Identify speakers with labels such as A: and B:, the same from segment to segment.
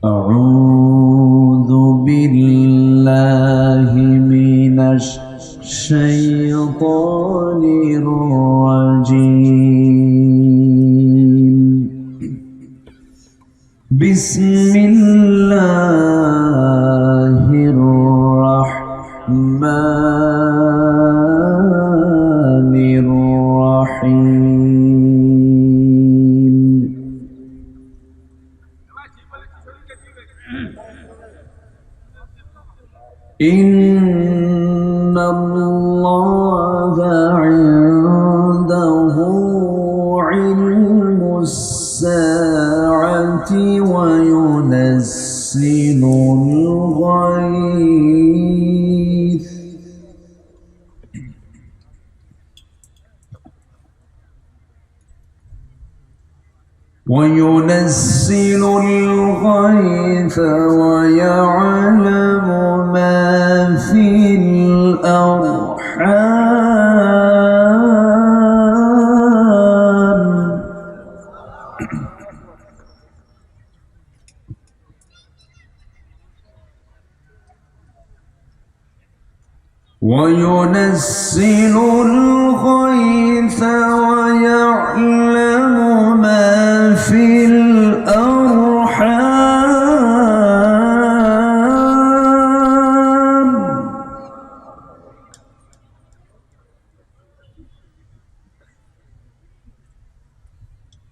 A: أعوذ بالله من الشيطان الرجيم. بسم الله الرحمن الرحيم. إن الله عنده علم الساعة وينزل الغيث ويعلم ما في الأرحام وينزل الغيث ويعلم ما في الأرحام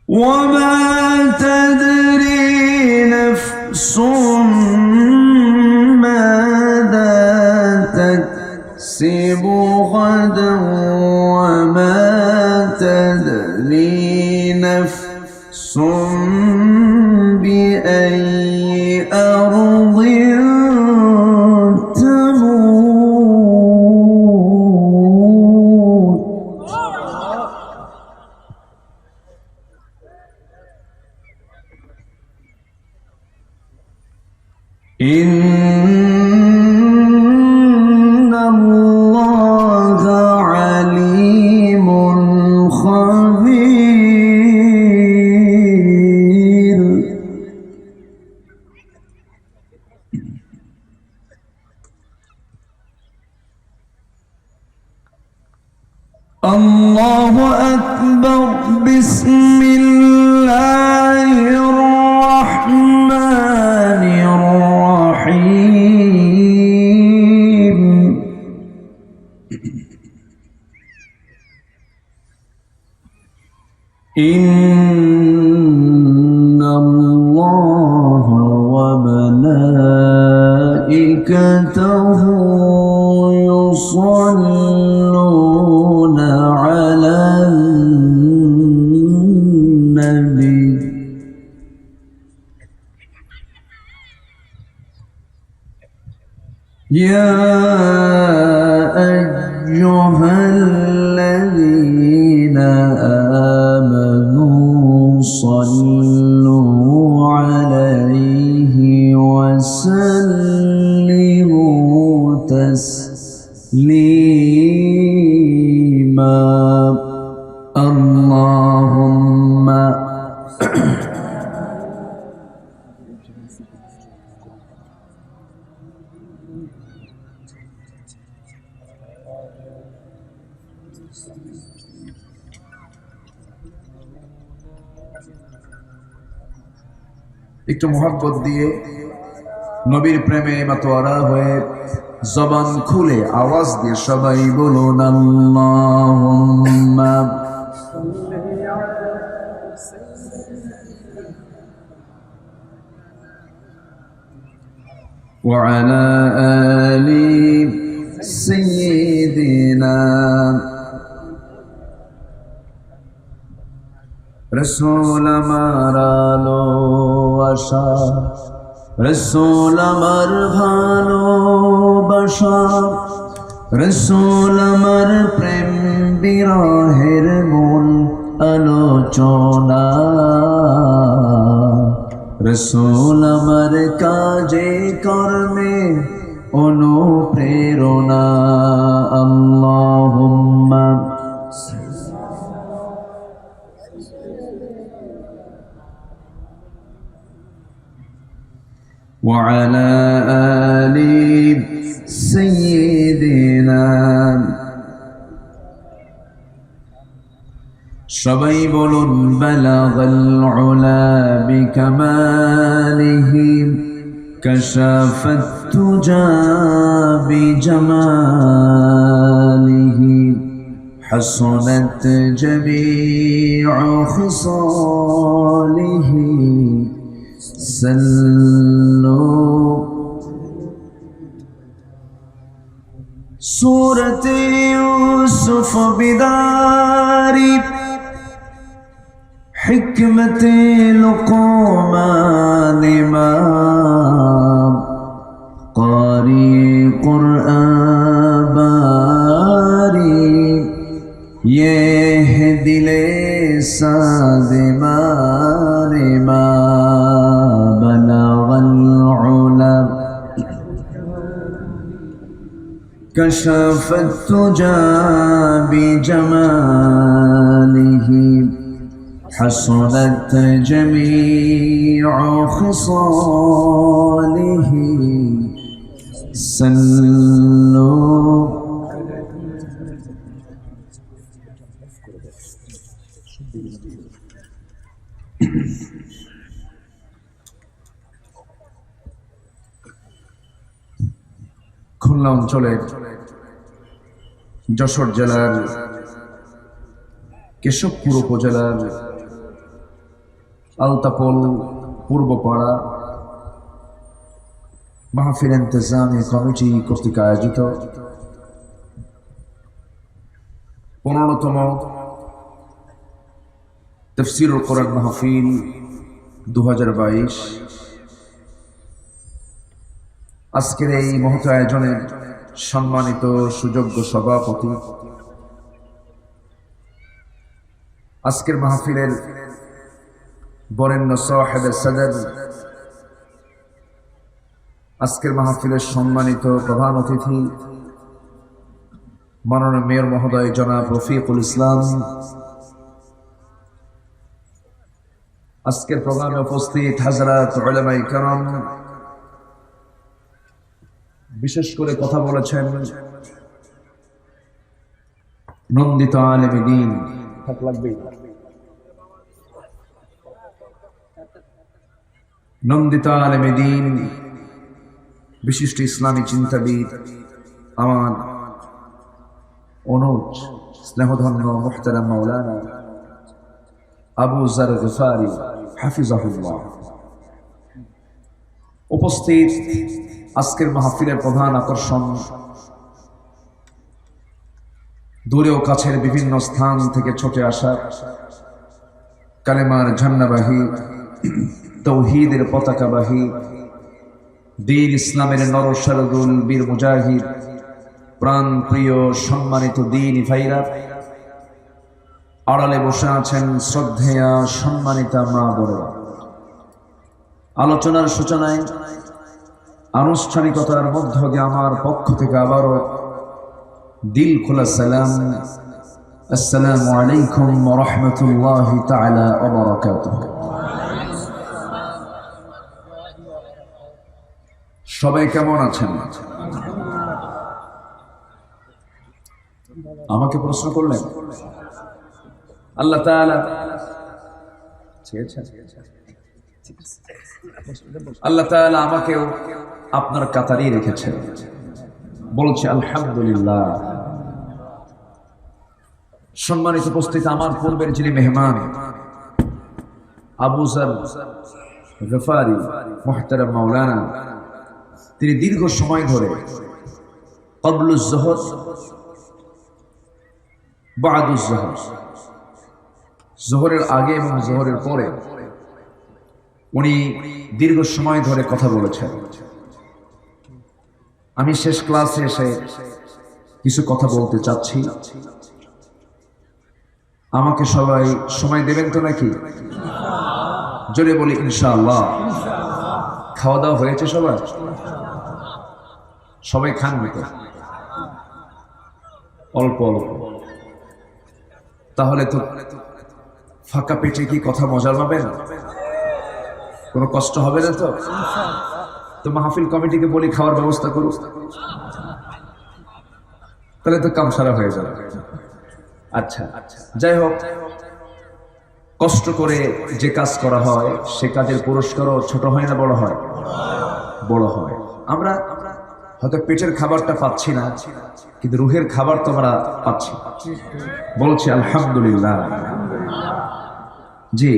A: وما تدري نفس ماذا تكسب غدا وما تدري نفس بأي أرض تموت. إن الله عليم خبير. الله أكبر. بسم الله الرحمن الرحيم. إن الله وملائكته يصلون على النبي يا أيها الذين آمنوا صلوا عليه وسلموا تسليما. اللهم একটু মোহাব্বত দিয়ে নবীর প্রেমে মাতোয়ারা হয়ে জবান খুলে আওয়াজ দিয়ে সবাই বলুন আল্লাহুম্মা ওয়া আলা আলি সাইয়্যিদিনা রসুল আমার ভালোবাসা, রসুল আমার ভালোবাসা, রসুল আমার প্রেম বিরহের মূল আলোচনা, রসুল আমার কাজে কর্মে অনুপ্রেরণা। আল্লাহুম্মা وعلى آل سيدنا সবাই বলুন বালাগাল উলা বিকামালিহি কাশাফাত তুজা বিজামালিহি হাসানাত জামিউ খিসালিহি সাল্লু সূরাত ইউসুফ বিদারি حكمة لقمان إمام قارئ قرآن باري يهدي لساد مار ما بلغ العلا كشف التجى بجماله حسنت جميع خصاله صلوا খুলনা অঞ্চলের যশোর জেলার কেশবপুর উপজেলার আলতাপোল পূর্বপাড়া মাহফিল ইন্তেজামি কমিটি কর্তৃক আয়োজিত 15তম তাফসীরুল কোরআন মাহফিল 2022 আজকের এই মহৎ আয়োজনের সম্মানিত সুযোগ্য সভাপতি, আজকের মাহফিলের বরেণ্য সাহেব সদর, আজকের মাহফিলের সম্মানিত প্রধান অতিথি মাননীয় মেয়র মহোদয় জনাব রফিকুল ইসলাম, আজকের প্রোগ্রামে উপস্থিত হাজরাত উলামায়ে কেরাম, বিশেষ করে কথা বলেছেন নন্দিত আলেমে দ্বীন নন্দিত আলেমে দ্বীন, বিশিষ্ট ইসলামী চিন্তাবিদ, আমার অনুজ স্নেহধন্য মুহতারাম মাওলানা আবু যার গফারি হাফিজাহুল্লাহ, উপস্থিত আজকের মাহফিলের প্রধান আকর্ষণ, দূরে ও কাছের বিভিন্ন স্থান থেকে ছুটে আসা কালেমার ঝান্ডাবাহী, তৌহিদের পতাকাবাহী, দ্বীন ইসলামের নরশারদুল বীর মুজাহিদ, প্রাণ প্রিয় সম্মানিত দ্বীন ভাইরা, আড়ালে বসে আছেন শ্রদ্ধেয়া সম্মানিতা মা বোনেরা। আলোচনার সূচনায় আনুষ্ঠানিকতার মধ্য দিয়ে আমার পক্ষ থেকে আবারও দিল খোলা সালাম, আসসালামু আলাইকুম ওয়া রাহমাতুল্লাহি তাআলা ওয়া বারাকাতুহু। সবাই কেমন আছেন? আমাকে প্রশ্ন করলেন, আল্লাহ তাআলা আল্লাহ তাআলা আমাকেও আপনার কাতারেই রেখেছেন, বলছে আলহামদুলিল্লাহ। সম্মানিত উপস্থিত, আমার পূর্বের যিনি মেহমান আবু যার গফারি মুহতারাম মাওলানা, তিনি দীর্ঘ সময় ধরে ক্বাবলুজ যোহর, বা'দুজ যোহর, যোহরের আগে এবং যোহরের পরে উনি দীর্ঘ সময় ধরে কথা বলেছেন। আমি শেষ ক্লাসে এসে কিছু কথা বলতে চাচ্ছি। আমাকে সবাই সময় দেবেন তো নাকি? জোরে বলি ইনশাআল্লাহ। খাওয়া দাওয়া হয়েছে সবার? সবাই খান নাকি? অল্প অল্প। তাহলে তো ফাঁকা পেটে কি কথা মজা পাবেন? কোনো কষ্ট হবে না তো? তো মাহফিল কমিটিকে বলি খাওয়ার ব্যবস্থা করুক, তাহলে তো কাম সারা হয়ে যাবে। আচ্ছা, যাই হোক, কষ্ট করে যে কাজ করা হয় সে কাজের পুরস্কারও ছোট হয় না বড় হয়? বড় হয়। আমরা হয়তো পেটের খাবারটা পাচ্ছি না, কিন্তু রুহের খাবার তো আমরা পাচ্ছি। বলছি আলহামদুলিল্লাহ। জি,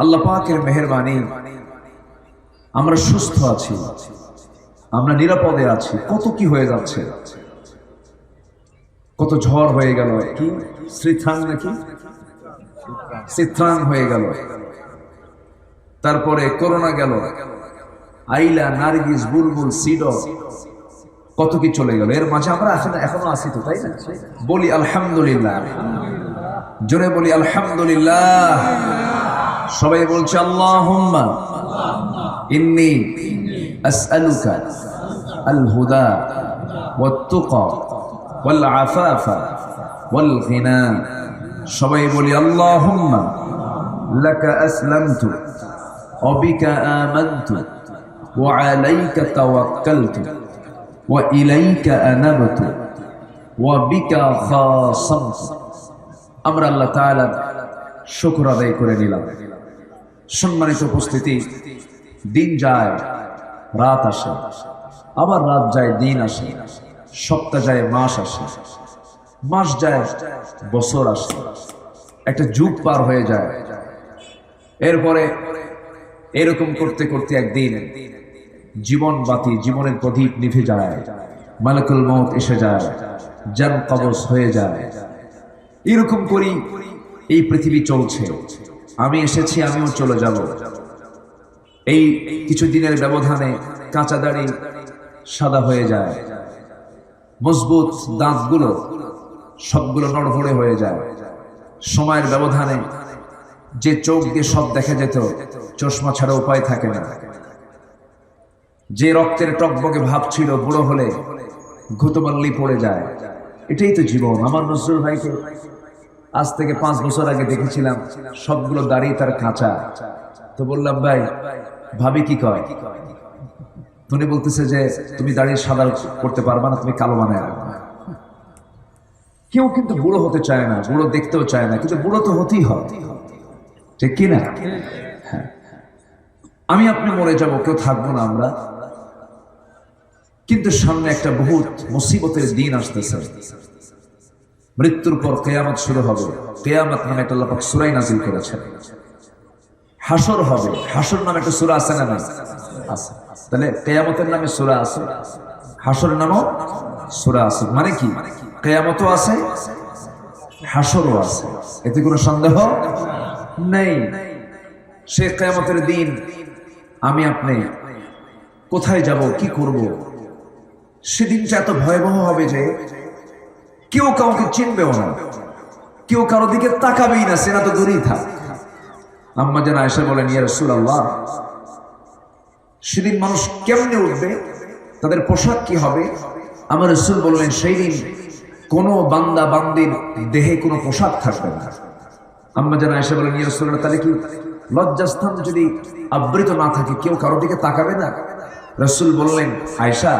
A: আল্লাহ পাকের মেহেরবানি আমরা সুস্থ আছি, আমরা নিরাপদে আছি। কত কি হয়ে যাচ্ছে, কত ঝড় হয়ে গেল, কি শ্রীথাং নাকি সিত্রাং হয়ে গেল, তারপরে করোনা গেল, আইলা, নার্গিস, বুলবুল, সিডর, কত কি চলে গেল। এর মাঝে আমরা এখনো আছি তো, তাই না? বলি আলহামদুলিল্লাহ, জোরে বলি আলহামদুলিল্লাহ। সবাই বলছে আল্লাহুম্মা ইন্নী আসআলুকা আল হুদা ওয়াত তুকা ওয়াল আফাফা ওয়াল গিনা। সবাই বলি আল্লাহুম্মা লাকা আসলামতু ওয়া বিকা আমানতু ওয়া আলাইকা তাওয়াক্কালতু ওয়া ইলাইকা আনাবতু ওয়া বিকা খাসামতু। আমরা আল্লাহ তাআলার শুকর আদায় করে নিলাম। সম্মানিত উপস্থিতি, দিন যায় রাত আসে, আবার রাত যায় দিন আসে, সপ্তাহ যায় মাস আসে, মাস যায় বছর আসে, একটা যুগ পার হয়ে যায়। এরপরে এরকম করতে করতে একদিন জীবন বাতি, জীবনের প্রদীপ নিভে যায়, মালাকুল মউত এসে যায়, জান কবজ হয়ে যায়। এরকম করি এই পৃথিবী চলছে। আমি এসেছি, আমিও চলে যাব। এই কিছু দিনের ব্যবধানে কাঁচা দাড়ি সাদা হয়ে যায়, মজবুত দাঁতগুলো সবগুলো নড়বড়ে হয়ে যায়। সময়ের ব্যবধানে যে চোখ দিয়ে সব দেখা যেত, চশমা ছাড়া উপায় থাকে না। যে রক্তের টকবগে ভাব ছিল, বুড়ো হলে ঘুতমাল্লি পড়ে যায়। এটাই তো জীবন। আমার নজরুল ভাইকে আজ থেকে 5 বছর আগে দেখেছিলাম, সবগুলো দাড়ি তার কাঁচা। তো বললাম, ভাই ভাবি কি কয়? তুমি বলতেছে যে তুমি দাড়ি সাদা করতে পারবা না, তুমি কালো বানায় রাখবা। কেউ কিন্তু বুড়ো হতে চায় না, বুড়ো দেখতেও চায় না, কিন্তু বুড়ো তো হতেই হয়, ঠিক কিনা? হ্যাঁ, আমি আপনি মরে যাব, কেউ থাকবো না আমরা। কিন্তু সামনে একটা বহুত মুসিবতের দিন আসতেছে। মৃত্যুর পর কিয়ামত শুরু হবে। কিয়ামত নামে একটা আল্লাহ পাক সূরা নাযিল করেছেন। হাসর হবে। হাসর নামে একটা সূরা আছে না? আছে। তাহলে কিয়ামতের নামে সূরা আছে, হাসরের নামও সূরা আছে। মানে কি? কিয়ামতও আছে, হাসরও আছে, এতে কোনো সন্দেহ নেই। সে কিয়ামতের দিন আমি আপনি কোথায় যাব, কি করব, সেদিনটা এত ভয়াবহ হবে যে কেউ কাউকে চিনবেও না, কেউ কারো দিকে তাকাবেই না, সেনা তো দূরেই থাক। আম্মা জান আয়েশা বলেন, ইয়া রাসূলুল্লাহ, সেদিন মানুষ কেমনে উঠবে, তাদের পোশাক কি হবে? আমার রাসূল বললেন, সেই দিন কোনো বান্দা বান্দির দেহে কোনো পোশাক থাকবে না। আম্মা জান আয়েশা বলেন, ইয়া রাসূলুল্লাহ, তাহলে কি লজ্জাস্থান যদি আবৃত না থাকে, কেউ কারো দিকে তাকাবে না? রাসূল বললেন, আয়েশা,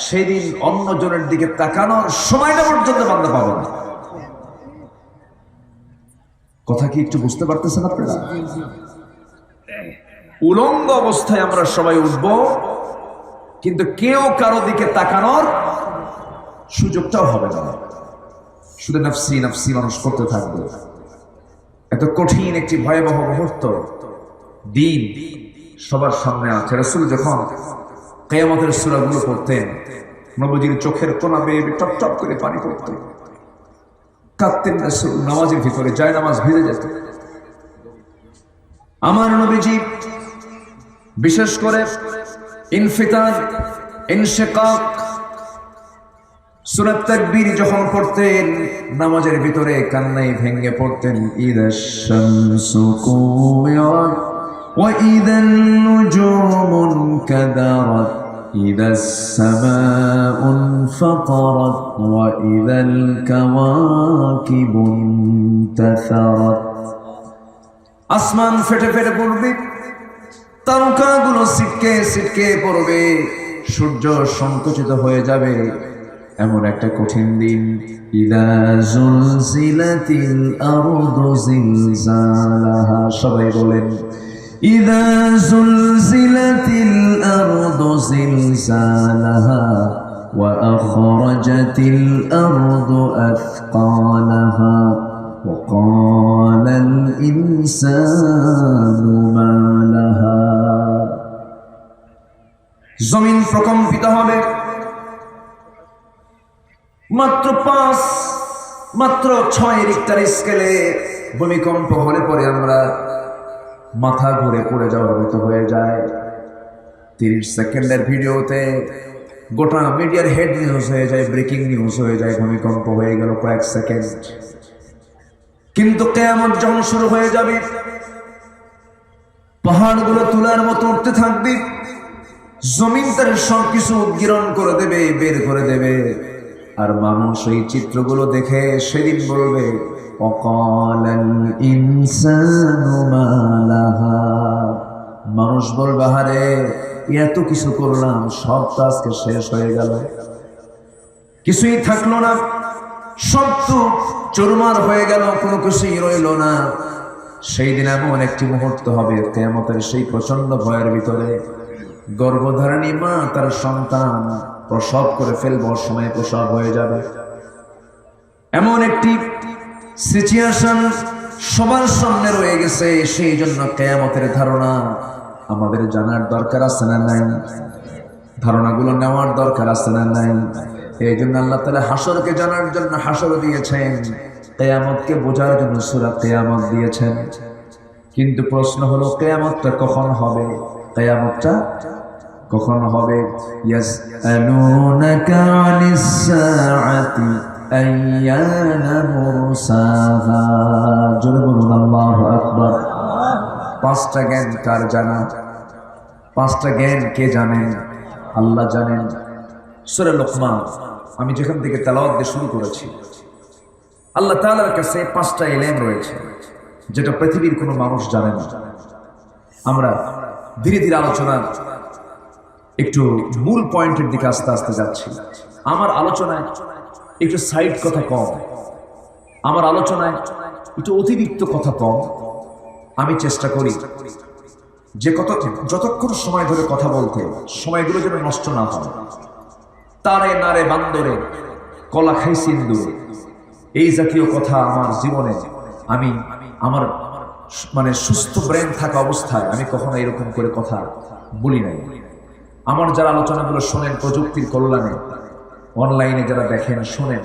A: সেদিন অন্যজনের দিকে তাকানোর সময়টা পর্যন্ত বান্দা পাবে না। কথা কি একটু বুঝতে পারতেছেন আপনারা? উলঙ্গ অবস্থায় আমরা সবাই উঠবো, কিন্তু কেউ কারো দিকে তাকানোর সুযোগটাও হবে না। শুধু নফসি নফসি মানুষ করতে থাকবে। এত কঠিন একটি ভয়াবহ মুহূর্ত, দিন সবার সামনে আছে। রাসূল যখন কিয়ামতের সূরাগুলো পড়তেন, নবীজির চোখের কোনা বেয়ে টপ টপ করে পানি পড়ত। কাঁদতেন রাসূল, নামাজের ভিতরে যায় নামাজ ভিজে যেত। আমার নবীজি বিশেষ করে ইনফিতার, ইনশিকাক, সূরা তাকবীর যখন পড়তেন, নামাজের ভিতরে কান্নায় ভেঙে পড়তেন। ইদাশ শামসু কুওয়ারাত ওয়া ইদান নুজুমু কাদারাত ইদাস সামাউ ফাতারাত ওয়া ইদাল কাওয়াকিবু ইনতাসারাত। আসমান ফেটে ফেটে পড়বে, তারকাগুলো ছিটকে ছিটকে পড়বে, সূর্য সংকুচিত হয়ে যাবে। এমন একটা কঠিন দিন, ইযা যুলজিলাতিল আরদু জিলজালাহা, সবাই বলেন ইযা যুলজিলাতিল আরদু জিলজালাহা ওয়া আখরাজাতিল আরদু আথকালাহা ওয়া ক্বালাল ইনসানু মা লাহা। জমিন প্রকম্পিত হবে। মাত্র 6 রিক্টার স্কেলে ভূমিকম্প হলে পরে আমরা মাথা ঘুরে পড়ে যাওয়ার মতো হয়ে যায়। 30 সেকেন্ডের ভিডিওতে গোটা মিডিয়ার হেড নিউজ হয়ে যায়, ব্রেকিং নিউজ হয়ে যায়, ভূমিকম্প হয়ে গেল কয়েক সেকেন্ড। কিন্তু কিয়ামত যখন শুরু হয়ে যাবে, পাহাড়গুলো তুলার মতো উঠতে থাকবে, জমিন তার সবকিছু উদ্গীরণ করে দেবে, বের করে দেবে। আর মানুষ এই চিত্রগুলো দেখে সেদিন বলবে ওয়াকালাল ইনসানু মা লাহা, মানুষ বলবে হারে এত কিছু করলাম, সব তো আজকে শেষ হয়ে গেল, কিছুই থাকলো না, সব তো চুরমার হয়ে গেল, কোনো কিছুই রইল না। সেই দিন এমন একটি মুহূর্ত হবে কিয়ামতের সেই প্রচন্ড ভয়ের ভিতরে, গর্ভধারিণী মা তার সন্তান প্রসব করে ফেলবো, সময় প্রসব হয়ে যাবে। এমন একটি সিচুয়েশন সবার সামনে রয়ে গেছে। সেই জন্য কিয়ামতের ধারণা আমাদের জানার দরকার আছে না নাই? ধারণাগুলো নেওয়ার দরকার আছে না নাই? এই জন্য আল্লাহ তাআলা হাসরকে জানার জন্য হাসর দিয়েছেন, কিয়ামতকে বোঝার জন্য সূরা কিয়ামত দিয়েছেন। কিন্তু প্রশ্ন হলো কিয়ামতটা কখন হবে? কিয়ামতটা কখন হবে? ইয়াসআলুনাকা আনিস সাআতি আইয়ানা মুরসাহা, জোরে বলুন আল্লাহু আকবার। 5টা জ্ঞান কার জানা? 5টা জ্ঞান কে জানেন? আল্লাহ জানেন। সূরা লোকমান আমি যেখান থেকে তেলাওয়াত দিয়ে শুরু করেছি, আল্লাহ তাআলার কাছে 5টা ইলম রয়েছে যেটা পৃথিবীর কোনো মানুষ জানে না। আমরা ধীরে ধীরে আলোচনার একটু মূল পয়েন্টের দিকে আস্তে আস্তে যাচ্ছি। আমার আলোচনায় একটু সাইড কথা কম, আমার আলোচনায় একটু অতিরিক্ত কথা কম। আমি চেষ্টা করি যে যতক্ষণ সময় ধরে কথা বলতে, সময়গুলো যেন নষ্ট না হয়। তারে নারে বান্দরে কলা খাই সিন্দুরে, এই জাতীয় কথা আমার জীবনে আমি আমার মানে সুস্থ ব্রেন থাকা অবস্থায় আমি কখনো এরকম করে কথা বলি নাই। আমার যারা আলোচনাগুলো শোনেন প্রযুক্তির কল্যাণে, অনলাইনে যারা দেখেন শোনেন,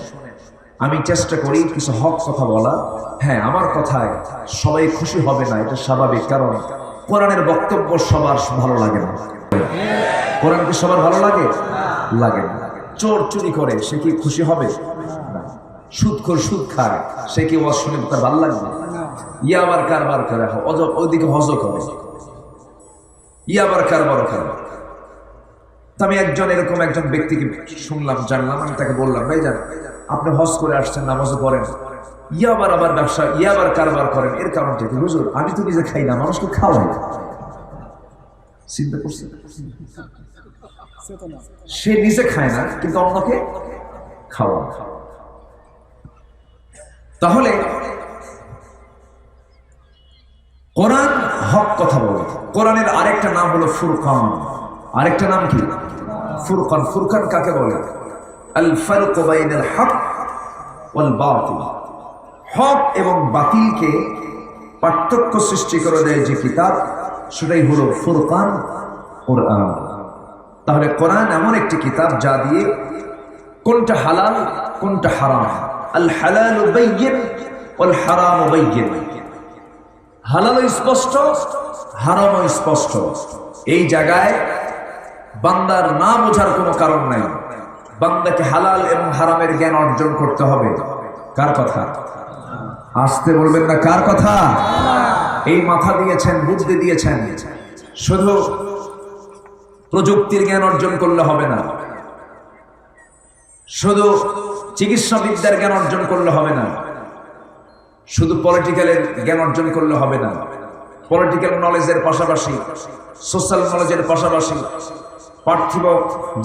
A: আমি চেষ্টা করি কিছু হক কথা বলা। হ্যাঁ, আমার কথায় সবাই খুশি হবে না, এটা স্বাভাবিক, কারণ কোরআনের বক্তব্য সবার ভালো লাগে না। কোরআন কি সবার ভালো লাগে? লাগে না। চোর চুরি করে সে কি খুশি হবে? না। সুদখোর সুদ খায় সে কি ওয়াজ শুনে তার ভালো লাগবে? ইয়াবার কারবার করে, ওইদিকে হজ করে, ইয়াবার কারবার করে। আমি এরকম একজন ব্যক্তিকে শুনলাম, জানলাম, আমি তাকে বললাম, ভাই জান আপনি হজ করে আসছেন, নামাজও পড়েন, ইয়াবার আবার ব্যবসা, ইয়াবার কারবার করেন, এর কারণটা কি? হুজুর আমি তো নিজে খাই না, মানুষকে খাওয়াই। চিন্তা করছেন? সে নিজে খায় না কিন্তু অন্যকে খাওয়া। তাহলে কোরআন হক কথা বলে। কোরআনের আরেকটা নাম হলো ফুরকান। আরেকটা নাম কি? ফুরকান। ফুরকান কাকে বলে? আল ফারকু বাইনাল হক ওয়াল বাতিল। হক এবং বাতিলকে পার্থক্য সৃষ্টি করে দেয় যে কিতাব, সেটাই হলো ফুরকান, কোরআন। তাহলে কোরআন এমন একটি কিতাব যা দিয়ে কোনটা হালাল কোনটা হারাম, আল হালালু বাইয়িন ওয়াল হারামু বাইয়িন, হালাল স্পষ্ট, হারাম স্পষ্ট। এই জায়গায় বান্দার না বোঝার কোনো কারণ নাই। বান্দাকে হালাল এবং হারামের জ্ঞান অর্জন করতে হবে। কার কথা? আসতে বলবেন না, কার কথা? এই মাথা দিয়েছেন, বুদ্ধি দিয়েছেন, শুধু প্রযুক্তির জ্ঞান অর্জন করলে হবে না, শুধু চিকিৎসা বিদ্যার জ্ঞান অর্জন করলে হবে না, শুধু পলিটিক্যালের জ্ঞান অর্জন করলে হবে না। পলিটিক্যাল নলেজের পাশাপাশি, সোশ্যাল নলেজের পাশাপাশি, পার্থিব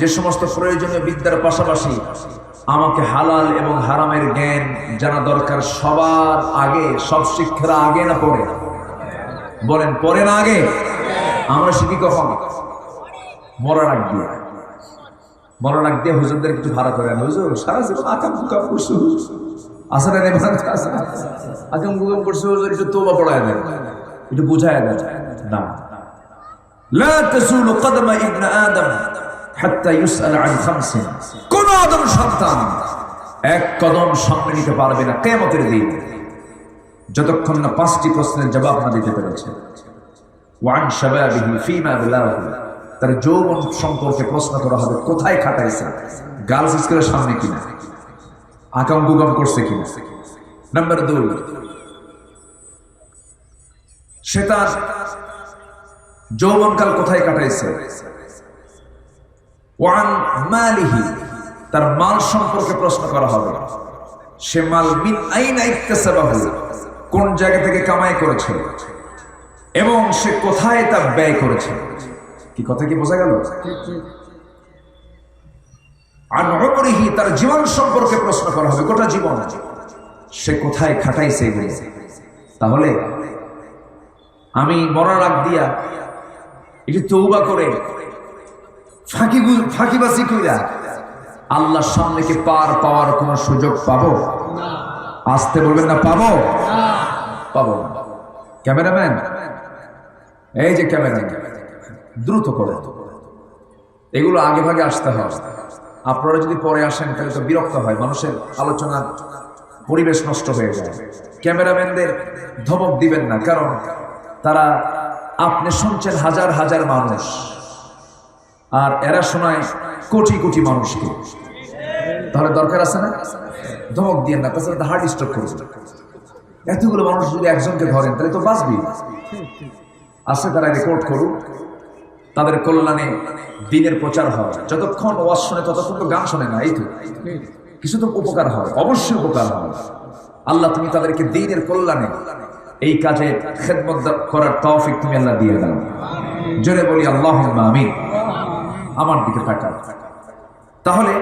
A: যে সমস্ত প্রয়োজনীয় বিদ্যার পাশাপাশি আমাকে হালাল এবং হারামের জ্ঞান জানা দরকার। সবার আগে, সব শিক্ষারা আগে না পরে? বলেন, পরে না আগে? আমরা শিখি কখন? মরার আগ দিয়ে। মরার আগ দিয়ে হুজুরদের একটু ভাড়া করে আনে, হুজুর সারা জীবন আকাম কুকাম করছে, আসলে আকাম কুকাম করছে, হুজুর একটু তোবা পড়ায় দেন, একটু বুঝায় দেন। না, লা তাসুলু কদমা ইবনে আদম হাত্তা ইউসআল আন খামসিন। কোন আদম সন্তান এক কদম সামনে নিতে পারবে না কিয়ামতের দিন যতক্ষণ না 5টি প্রশ্নের জবাব না দিতে পেরেছে। ওয়ান শাবাবিহি ফীমা আবলাহু, তার যৌবন সম্পর্কে প্রশ্ন করা হবে, কোথায় খাটাইছে, গার্লস স্কুলের সামনে কিনা, আকাম কুকাম করছে কিনা। নাম্বার 2, সে তার যৌবনকাল কোথায় কাটাইছে। ওয়ান মালিহি, তার মাল সম্পর্কে প্রশ্ন করা হবে, সে মাল মিন আইনা ইকতাসাবাহু, কোন জায়গা থেকে কামাই করেছে এবং সে কোথায় তা ব্যয় করেছে। কি কথা কি বোঝা গেল? আন উমরিহি, তার জীবন সম্পর্কে প্রশ্ন করা হবে, গোটা জীবন সে কোথায় খাটাইছে এগুলো। তাহলে আমি মরার আগ দিয়া একটু তওবা করে ফাঁকিবাজি কইরা আল্লাহর সামনে কি পার পাওয়ার কোন সুযোগ পাবো? আসতে বলবেন না, পাবো? পাবো। ক্যামেরাম্যান, এই যে ক্যামেরাম্যান, দ্রুত করে এগুলো আগে ভাগে আসতে হয়। আপনারা যদি পরে আসেন তাহলে তো বিরক্ত হয়, মানুষের আলোচনার পরিবেশ নষ্ট হয়ে যায়। ক্যামেরাম্যানদের ধমক দিবেন না, কারণ তারা, আপনি শুনছেন হাজার হাজার মানুষ, আর এরা শোনায় কোটি কোটি মানুষকে। তাহলে দরকার আছে না? ধমক দিয়ে না, তাছাড়া হার্ট স্ট্রোক করবে। এতগুলো মানুষ যদি একজনকে ধরেন তাহলে তো বাঁচবি। আসে তারা রেকর্ড করুক, তাদের কল্যাণে দিনের প্রচার হয়। যতক্ষণ ওয়াজ শোনে ততক্ষণ তো গান শোনে না, এই তো কিছু তো উপকার হয়, অবশ্যই উপকার হয়। আল্লাহ তুমি তাদেরকে দিনের কল্যাণে এই কাজে খেদমত করার তৌফিক তুমি আল্লাহ দিয়ে দাও। জোরে বলি আল্লাহুম্মা আমিন। আমার দিকে তাকাও। তাহলে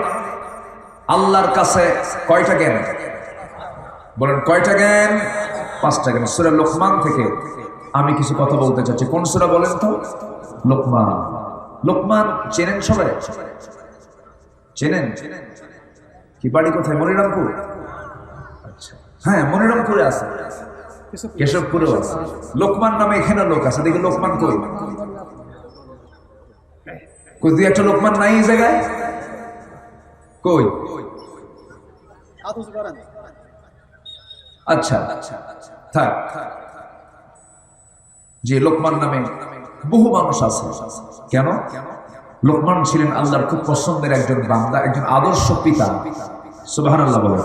A: আল্লাহর কাছে কয়টা জ্ঞান? বলেন কয়টা জ্ঞান? 5টা জ্ঞান। সূরা লোকমান থেকে আমি কিছু কথা বলতে চাচ্ছি। কোন সূরা বলেন তো? লোকমান। লোকমান চেনেন সবাই? চেনেন? কি বাড়ি কোথায়? মনিরামপুর? আচ্ছা, হ্যাঁ মনিরামপুরে আছে, কেশবপুরেও আছে। লোকমান নামে এখানে লোক আছে, দেখি লোকমান কই? কই দুই একটা লোকমান নাই এই জায়গায়? কই? আচ্ছা থাক, যে লোকমান নামে বহু মানুষ আছে। কেন? লোকমান ছিলেন আল্লাহর খুব পছন্দের একজন বান্দা, একজন আদর্শ পিতা। সুবহানাল্লাহ বলেন।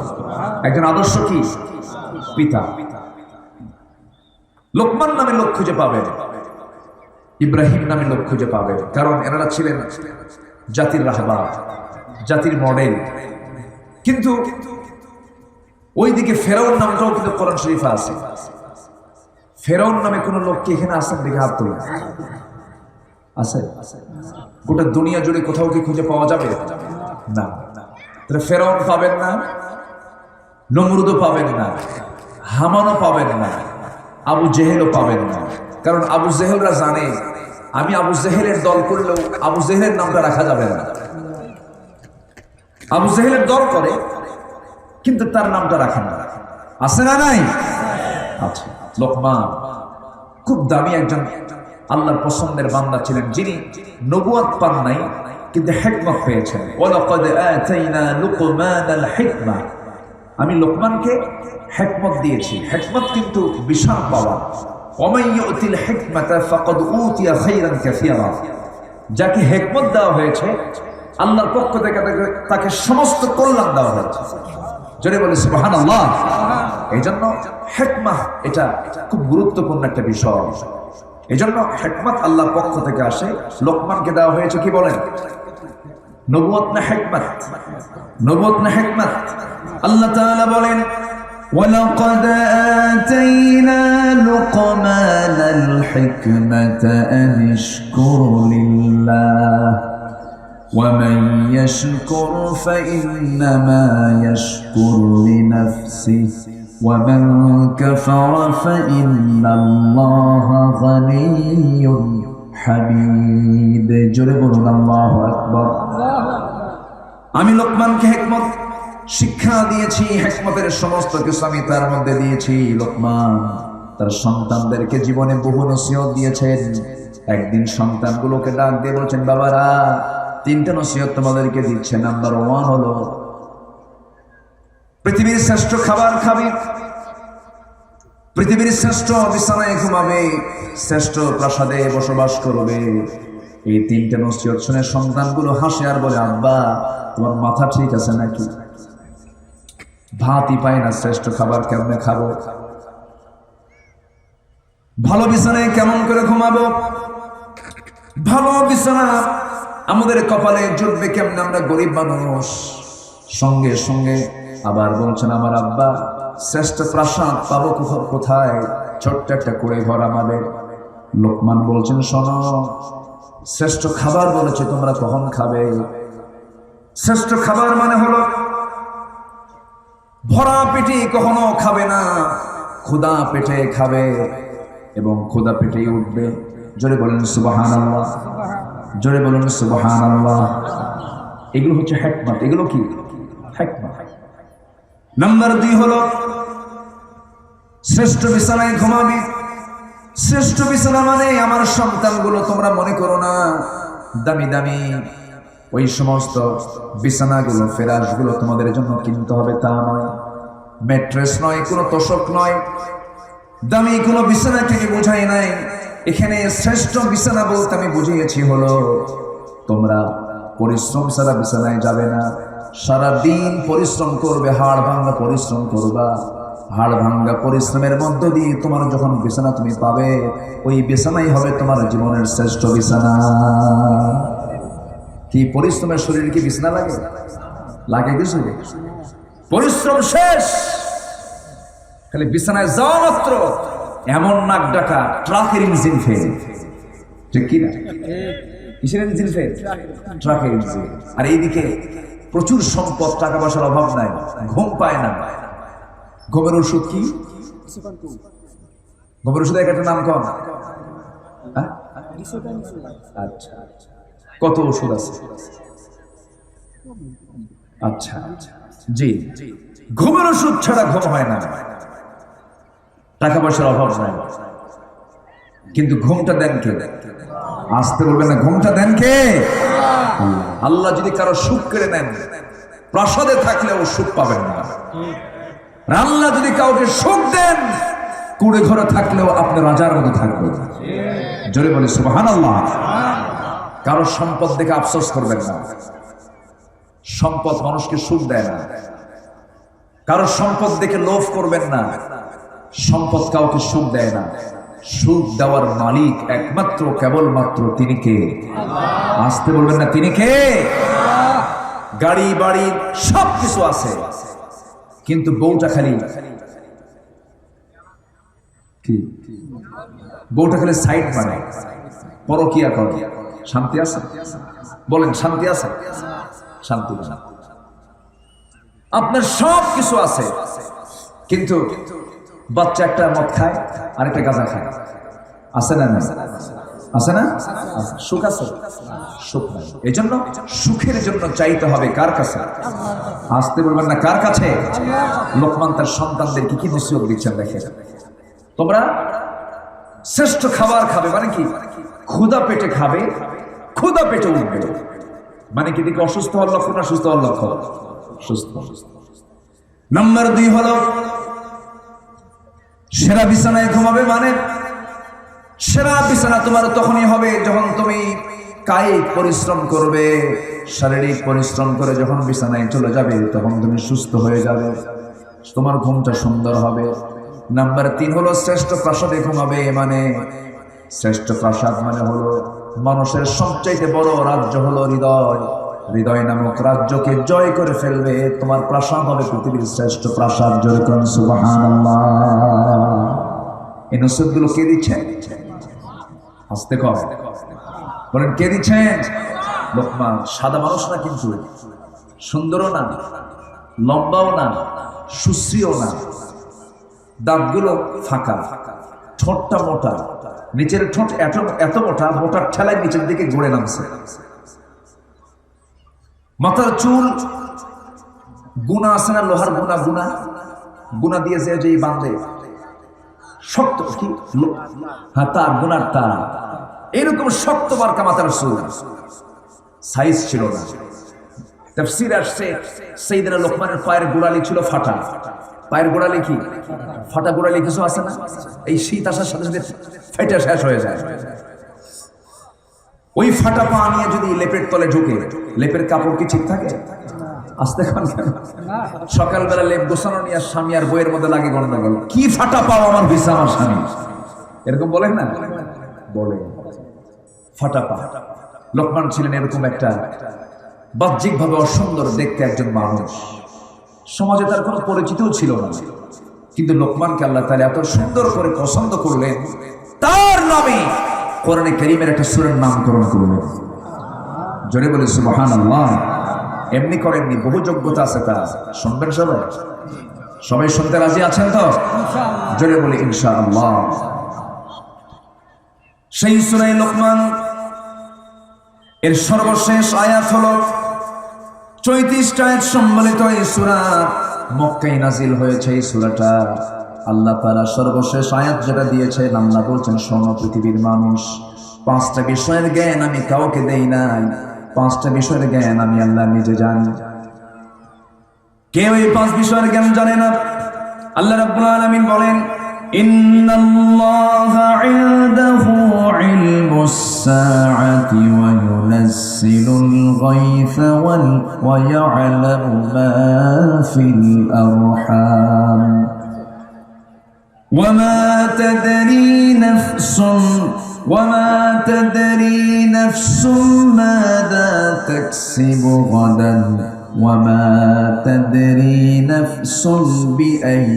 A: একজন আদর্শ কি পিতা। লোকমান নামে লোক খুঁজে পাবেন, ইব্রাহিম নামে লোক খুঁজে পাবেন, কারণ এনারা ছিলেন জাতির রাহবার, জাতির মডেল। কিন্তু ওইদিকে ফেরাউন নামটাও কিন্তু কোরআন শরীফে আছে। ফেরাউন নামে কোন লোক কি এখানে আছেন? দেখে হাত তুলে। আছে? গোটা দুনিয়া জুড়ে কোথাও কি খুঁজে পাওয়া যাবে না? তাহলে ফেরাউন পাবেন না, নমরুদও পাবেন না, হামানও পাবেন না, আবু জেহেলও পাবেন না। কারণ আবু জেহেলরা জানে আমি আবু জেহেলের দল করলেও আবু জেহেলের নামটা রাখা যাবে না। আবু জেহেলের দল করে কিন্তু তার নামটা রাখেন না। আছে না নাই? আচ্ছা, লোকমান খুব দামি একজন আল্লাহর পছন্দের বান্দা ছিলেন, যিনি নবুয়ত পান নাই কিন্তু হিকমত পেয়েছেন। ওয়ালাকাদ আতাইনা লুকমানাল হিকমা, আমি লোকমানকে হিকমত দিয়েছি। হিকমত কিন্তু বিশাল পাওয়া। ওয়া ইউতিল হিকমাতা ফাকাদ উতিয়া খায়রান কাসীরা, যাকে হিকমত দেওয়া হয়েছে আল্লাহর পক্ষ থেকে তাকে সমস্ত কল্যাণ দেওয়া হয়েছে। জোরে বলি সুবহানাল্লাহ। এই জন্য হিকমাহ এটা খুব গুরুত্বপূর্ণ একটা বিষয়। এই জন্য হিকমত আল্লাহর পক্ষ থেকে আসে। লোকমানকে দেওয়া হয়েছে কি বলেন? নবুয়ত না হিকমত? নবুয়ত না হিকমত? আল্লাহ তাআলা বলেন ولقد آتينا لقمان الحكمة أن اشكر لله ومن يشكر فإنما يشكر لنفسه ومن كفر فإن الله غني حميد جربنا الله أكبر আমি লোকমানকে হিকমত শিক্ষা দিয়েছি হিকমতের সমস্ত কিছু আমি তার মধ্যে দিয়েছি লোকমান তার সন্তানদেরকে জীবনে বহু নসিহত দিয়েছেন একদিন সন্তানগুলোকে ডাক দিয়ে বলছেন বাবারা তিনটা নসিহত তোমাদেরকে দিচ্ছে নাম্বার 1 হলো পৃথিবীর শ্রেষ্ঠ খাবার খাবে পৃথিবীর শ্রেষ্ঠ বিছানায় ঘুমাবে শ্রেষ্ঠ প্রাসাদে বসবাস করবে এই তিনটা নসিহত শুনে সন্তানগুলো হাসে আর বলে আব্বা তোমার মাথা ঠিক আছে নাকি ভাতই পাই না শ্রেষ্ঠ খাবার কেমনে খাবো ভালো বিছানায় কেমন করে ঘুমাবো ভালো বিছানা আমাদের কপালে জুটবে কেমনে আমরা গরিব মানুষ সঙ্গে সঙ্গে আবার বলছেন আমার আব্বা শ্রেষ্ঠ প্রাসাদ পাবো কোথায় ছোট্ট একটা কুড়ে ঘর আমাদের লোকমান বলছেন শোনো শ্রেষ্ঠ খাবার বলেছে তোমরা কখন খাবে শ্রেষ্ঠ খাবার মানে হলো ভরা পেটে কখনো খাবে না ক্ষুধা পেটে খাবে এবং ক্ষুধা পেটেই উঠবে জোরে বলেন সুবহানাল্লাহ জোরে বলেন সুবহানাল্লাহ এগুলো হচ্ছে হিকমত এগুলো কি হিকমত নাম্বার 2 হলো শ্রেষ্ঠ বিছানায় ঘুমাবি শ্রেষ্ঠ বিছানা মানে আমার সন্তানগুলো তোমরা মনে করো না দামি দামি ওই সমস্ত বিছানাগুলো ফেরাশগুলো তোমাদের জন্য কিনতে হবে তা নয় ম্যাট্রেস নয় কোনো তোষক নয় দামি কোনো বিছানা কিনে বুঝাই নাই এখানে শ্রেষ্ঠ বিছানা বলতে আমি বুঝিয়েছি হলো তোমরা পরিশ্রম ছাড়া বিছানায় যাবে না সারা দিন পরিশ্রম করবে হাড় ভাঙা পরিশ্রম করবা হাড় ভাঙা পরিশ্রমের মধ্য দিয়ে তোমার যখন বিছানা তুমি পাবে ওই বিছানাই হবে তোমার জীবনের শ্রেষ্ঠ বিছানা কি পরিশ্রমের শরীরে কি বিছানা লাগে লাগে কিছু পরিশ্রম শেষ খালি বিছানায় যাওয়া মাত্র এমন নাক ডাকা ট্রাকের ইঞ্জিন ফেল ঠিক কি না কিসের ইঞ্জিন ফেল ট্রাকের ইঞ্জিন আর এইদিকে প্রচুর সম্পদ টাকা পয়সার অভাব নাই ঘুম পায় না ঘুমের ওষুধ কি ঘুমের ওষুধের একটা নাম কম আচ্ছা কত ওষুধ আছে আচ্ছা জি ঘুমের ওষুধ ছাড়া ঘুম হয় না টাকা পয়সার অভাব নাই কিন্তু ঘুমটা দেন কে আসতে বলবেন না ঘুমটা দেন কে আল্লাহ যদি কারো সুখ করে নেন প্রাসাদে থাকলেও সুখ পাবেন না আল্লাহ যদি কাউকে সুখ দেন কুড়ে ঘরে থাকলেও আপনি রাজার মতো থাকবেন জোরে বলি সুবহানাল্লাহ কারো সম্পদ দেখে আফসোস করবেন না সম্পদ মানুষকে সুখ দেয় না কারো সম্পদ দেখে লোভ করবেন না সম্পদ কাউকে সুখ দেয় না সুখ দেওয়ার মালিক একমাত্র কেবলমাত্র তিনি কে আসতে বলবেন না তিনি কে গাড়ি বাড়ি সব কিছু আছে কিন্তু বউটা খালি কি বউটা খালি সাইড মানে পরকিয়া করে শান্তি আছে বলেন শান্তি আছে শান্তি আপনার সব কিছু আছে কিন্তু বাচ্চা একটা মদ খায় আর একটা গাঁজা খায় আছে না আছে না সুখ আছে সুখ নাই এই জন্য সুখের জন্য চাইতে হবে কার কাছে আসতে বলবেন না কার কাছে লোকমান তার সন্তানদেরকে কি নসিহত দিচ্ছেন দেখেন তোমরা শ্রেষ্ঠ খাবার খাবে মানে কি ক্ষুধা পেটে খাবে ক্ষুধা পেটে উঠবে মানে কি দিকে অসুস্থ হওয়ার লক্ষণ না সুস্থ হওয়ার লক্ষণ সুস্থ নাম্বার 2 হলো সেরা বিছানায় ঘুমাবে মানে সেরা বিছানা তোমার তখনই হবে যখন তুমি কায়িক পরিশ্রম করবে শারীরিক পরিশ্রম করে যখন বিছানায় চলে যাবে তখন তুমি সুস্থ হয়ে যাবে তোমার ঘুমটা সুন্দর হবে নাম্বার 3 হলো শ্রেষ্ঠ প্রাসাদে ঘুমাবে মানে শ্রেষ্ঠ প্রাসাদ মানে হলো মানুষের সবচাইতে বড় রাজ্য হলো হৃদয় হৃদয় নামক রাজ্যকে জয় করে ফেলবে, তোমার প্রাসাদ হবে পৃথিবীর শ্রেষ্ঠ প্রাসাদ। জোরে করুন সুবহানাল্লাহ। এই নসিহতগুলো কে দিচ্ছেন? আস্তে কর বলেন, কে দিচ্ছেন? লোকমান। সাদা মানুষ না, কিন্তু সুন্দরও না, লম্বাও না, সুশ্রীও না, দাঁতগুলো ফাঁকা, ঠোঁটটা মোটা, নিচের ঠোঁট এত মোটা, মোটার ঠেলায় নিচের দিকে গড়ে নামছে, মাথার চুল গুণা আছে না, লোহার গুণা, গুণা গুণা দিয়েছে যে বাঁধে শক্ত, কি তার গুণার তার, এরকম শক্ত মার্কা মাথার চুল, সাইজ ছিল না। তাফসীরে আসছে সাইয়েদনা লোকমানের পায়ের গোড়ালি ছিল ফাটা। পায়ের গোড়ালি কি ফাটা? গোড়ালি কিছু আছে না, এই শীত আসার সাথে সাথে ফেটে শেষ হয়ে যায়। ওই ফাটা পা নিয়ে যদি লেপের তলে ঢুকে, লেপের কাপড় কি ঠিক থাকে? আসতে খান কেন? সকালবেলা লেপ গোছানো নিয়ে স্বামী আর বইয়ের মধ্যে লাগে গন্ডগোল, কি ফাটা পাও আমার ভিসা আমার স্বামী, এরকম বলেন না? বলে ফাটা পা। লোকমান ছিলেন এরকম একটা বাহ্যিকভাবে অসুন্দর দেখতে একজন মানুষ, সমাজে তার কোনো পরিচিতও ছিল না, কিন্তু লোকমানকে আল্লাহ তাআলা এত সুন্দর করে পছন্দ করলেন, তার নামে কোরআনে কারীমের একটা সূরার নামকরণ করলেন। জোরে বলে সুবহানাল্লাহ। এমনি করেননি, বহু যোগ্যতা আছে তার। শুনবেন সবাই? সবাই শুনতে রাজি আছেন তো? জোরে বলে ইনশাআল্লাহ। সেই সূরা লোকমান এর সর্বশেষ আয়াত হলো 34টা আয়াত সম্বলিত এই সূরা, মক্কায় নাজিল হয়েছে এই সূরাটা। আল্লাহ তাআলা সর্বশেষ আয়াত যেটা দিয়েছেন, আল্লাহ বলছেন, শোনো পৃথিবীর মানুষ, 5টা বিষয়ের জ্ঞান আমি কাউকে দেই নাই, 5টা বিষয়ের জ্ঞান আমি আল্লাহ নিজে জানি। কেউ এই 5 বিষয়ের জ্ঞান জানে না। আল্লাহ রাব্বুল আলামিন বলেন, ইন্নাল্লাহা ইনদাহু ইলমুস সাআতি ওয়া ইউনাজ্জিলুল গায়থা ওয়া ইয়া'লামু মা ফিল আরহাম ওয়া মা তাদরি নাফসুন মাযা তাকসিবু গাদান وما تدري نفس بأي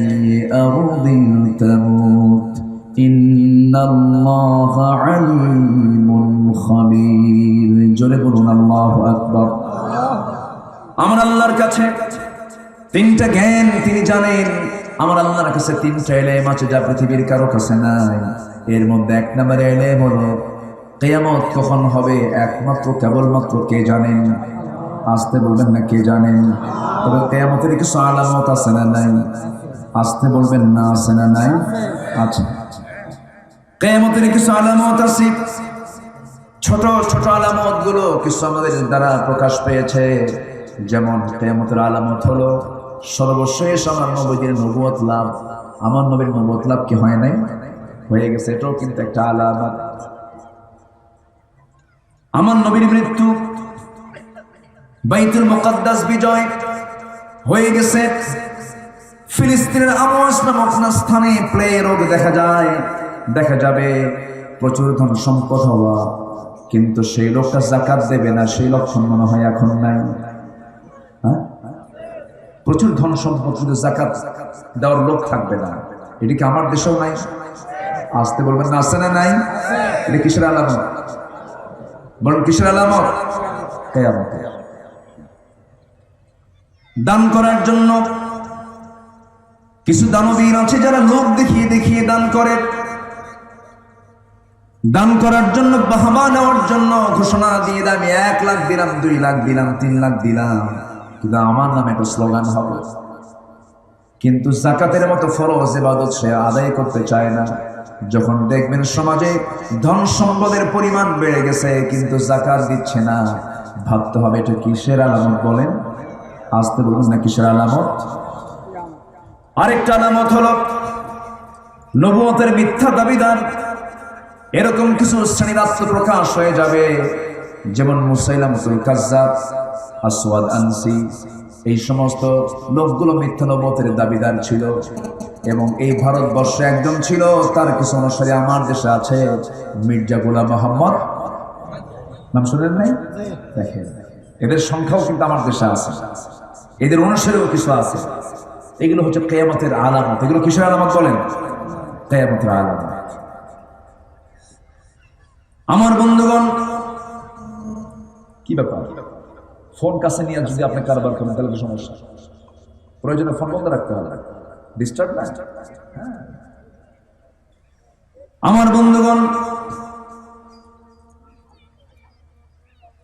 A: أرض تموت إن الله عليم خبير জোরে বলুন আল্লাহু আকবার। আমার আল্লাহর কাছে 3টা জ্ঞান তিনি জানেন। আমার আল্লাহর কাছে 3টা ইলম আছে যা পৃথিবীর কারো কাছে নাই। এর মধ্যে 1 নম্বরে ইলম হলো কিয়ামত কখন হবে একমাত্র কেবলমাত্র কে জানেন? আসতে বলবেন না, কে জানেন? তবে কিয়ামতের কিছু আলামত আছে না নাই? আসতে বলবেন না, আছে না নাই? আচ্ছা, কিয়ামতের কিছু আলামত আছে। ছোট ছোট আলামত গুলো কিছু আমাদের দ্বারা প্রকাশ পেয়েছে। যেমন কিয়ামতের আলামত হলো সর্বশেষ আমার নবীর নবুয়ত লাভ। আমার নবীর নবুয়ত লাভ কি হয় নাই? হয়ে গেছে, এটাও কিন্তু একটা আলামত। আমার নবীর মৃত্যু, বাইতুল মুকাদ্দাস বিজয় হয়ে গেছে। ফিলিস্তিনের আমোস নামক স্থানে প্লে রোগ দেখা যাবে, প্রচুর ধন সম্পদ হওয়া, কিন্তু সেই লোকটা যাকাত দেবে না, সেই লক্ষণ মনে হয় এখন নাই। হ্যাঁ, প্রচুর ধন সম্পদ, কিন্তু যাকাত দেওয়ার লোক থাকবে না। এটি কি আমার দেশেও নাই? আসতে বলবেন না, আছে না নাই? এটা কিসের আলামত? বলুন কিসের আলামত? কিয়ামত। দান করার জন্য কিছু দানবীর আছে যারা লোক দেখিয়ে দেখিয়ে দান করে। দান করার জন্য, বাহবা নেওয়ার জন্য ঘোষণা দিয়ে দেয়, আমি 1 লাখ দিলাম, 2 লাখ দিলাম, 3 লাখ দিলাম, কিন্তু আমার নামে একটা স্লোগান হবে। কিন্তু যাকাতের মতো ফরজ ইবাদত সে আদায় করতে চায় না। যখন দেখবেন সমাজে ধন সম্পদের পরিমাণ বেড়ে গেছে কিন্তু যাকাত দিচ্ছে না, ভাবতে হবে এটা কিসের আলামত? বলেন, আসতে বলুন না, কিসের আলামত? আরেকটা আলামত হলো নবুয়তের মিথ্যা দাবিদার। এরকম কিছু শ্রেণীর আত্মপ্রকাশ হয়ে যাবে, যেমন মুসাইলামতুল কাজ্জাব, আসওয়াদ আনসি, এই সমস্ত লোকগুলো মিথ্যা নবুয়তের দাবিদার ছিল। এবং এই ভারতবর্ষে একজন ছিল, তার কিছু অনুসারী আমার দেশে আছে, মির্জা গোলাম মোহাম্মদ, নাম শুনেন নাই? দেখেন, এদের সংখ্যাও কিন্তু আমার দেশে আছে, এদের অনুসারেও কিছু আছে। এগুলো হচ্ছে কিয়ামতের আলামত। এগুলো কিসের আলামত বলেন? কিয়ামতের আলামত। আমার বন্ধুগণ, কি ব্যাপার? ফোন কাছে নিয়ে যদি আপনি কারবার করেন তাহলে তো সমস্যা। প্রয়োজনে ফোন বন্ধ রাখতে হবে, ডিস্টার্ব না। আমার বন্ধুগণ,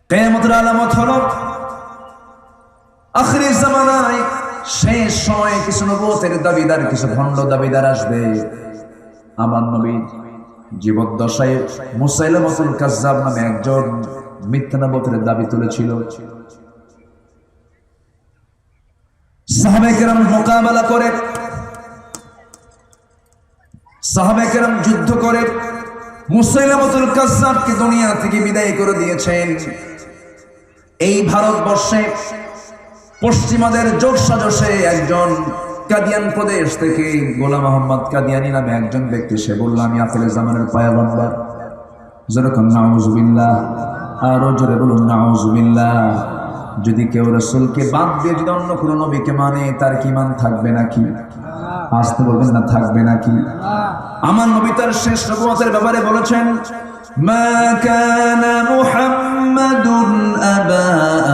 A: কিয়ামতের আলামত হলো আখিরি জামানায় শেষ সময়ে কিছু নবুয়তের দাবিদার, কিছু ভণ্ড দাবিদার আসবে। আমার নবী জীবদ্দশায় মুসাইলামাতুল কাজ্জাব নামে একজন মিথ্যা নবুয়তের দাবি তুলেছিল। সাহাবায়ে কেরাম মোকাবেলা করে, সাহাবায়ে কেরাম যুদ্ধ করে মুসাইলামাতুল কাজ্জাবকে দুনিয়া থেকে বিদায় করে দিয়েছেন। এই ভারতবর্ষে পশ্চিমাদের জোর সাজসে একজন কাদিয়ান প্রদেশ থেকে গোলাম মোহাম্মদ কাদিয়ানি নামে একজন ব্যক্তি, সে বলল আমি আখির জামানের পয়গম্বর। যেরকম নাউজুবিল্লাহ, আরো জোরে বলুন নাউজুবিল্লাহ। যদি কেউ রাসূলকে বাদ দিয়ে যদি অন্য কোনো নবীকে মানে, তার কি ঈমান থাকবে নাকি? আসতে বলবেন না, থাকবে নাকি? আমার নবী তার শেষ নবুয়তের ব্যাপারে বলেছেন, মা কানা মুহাম্মাদুন আবা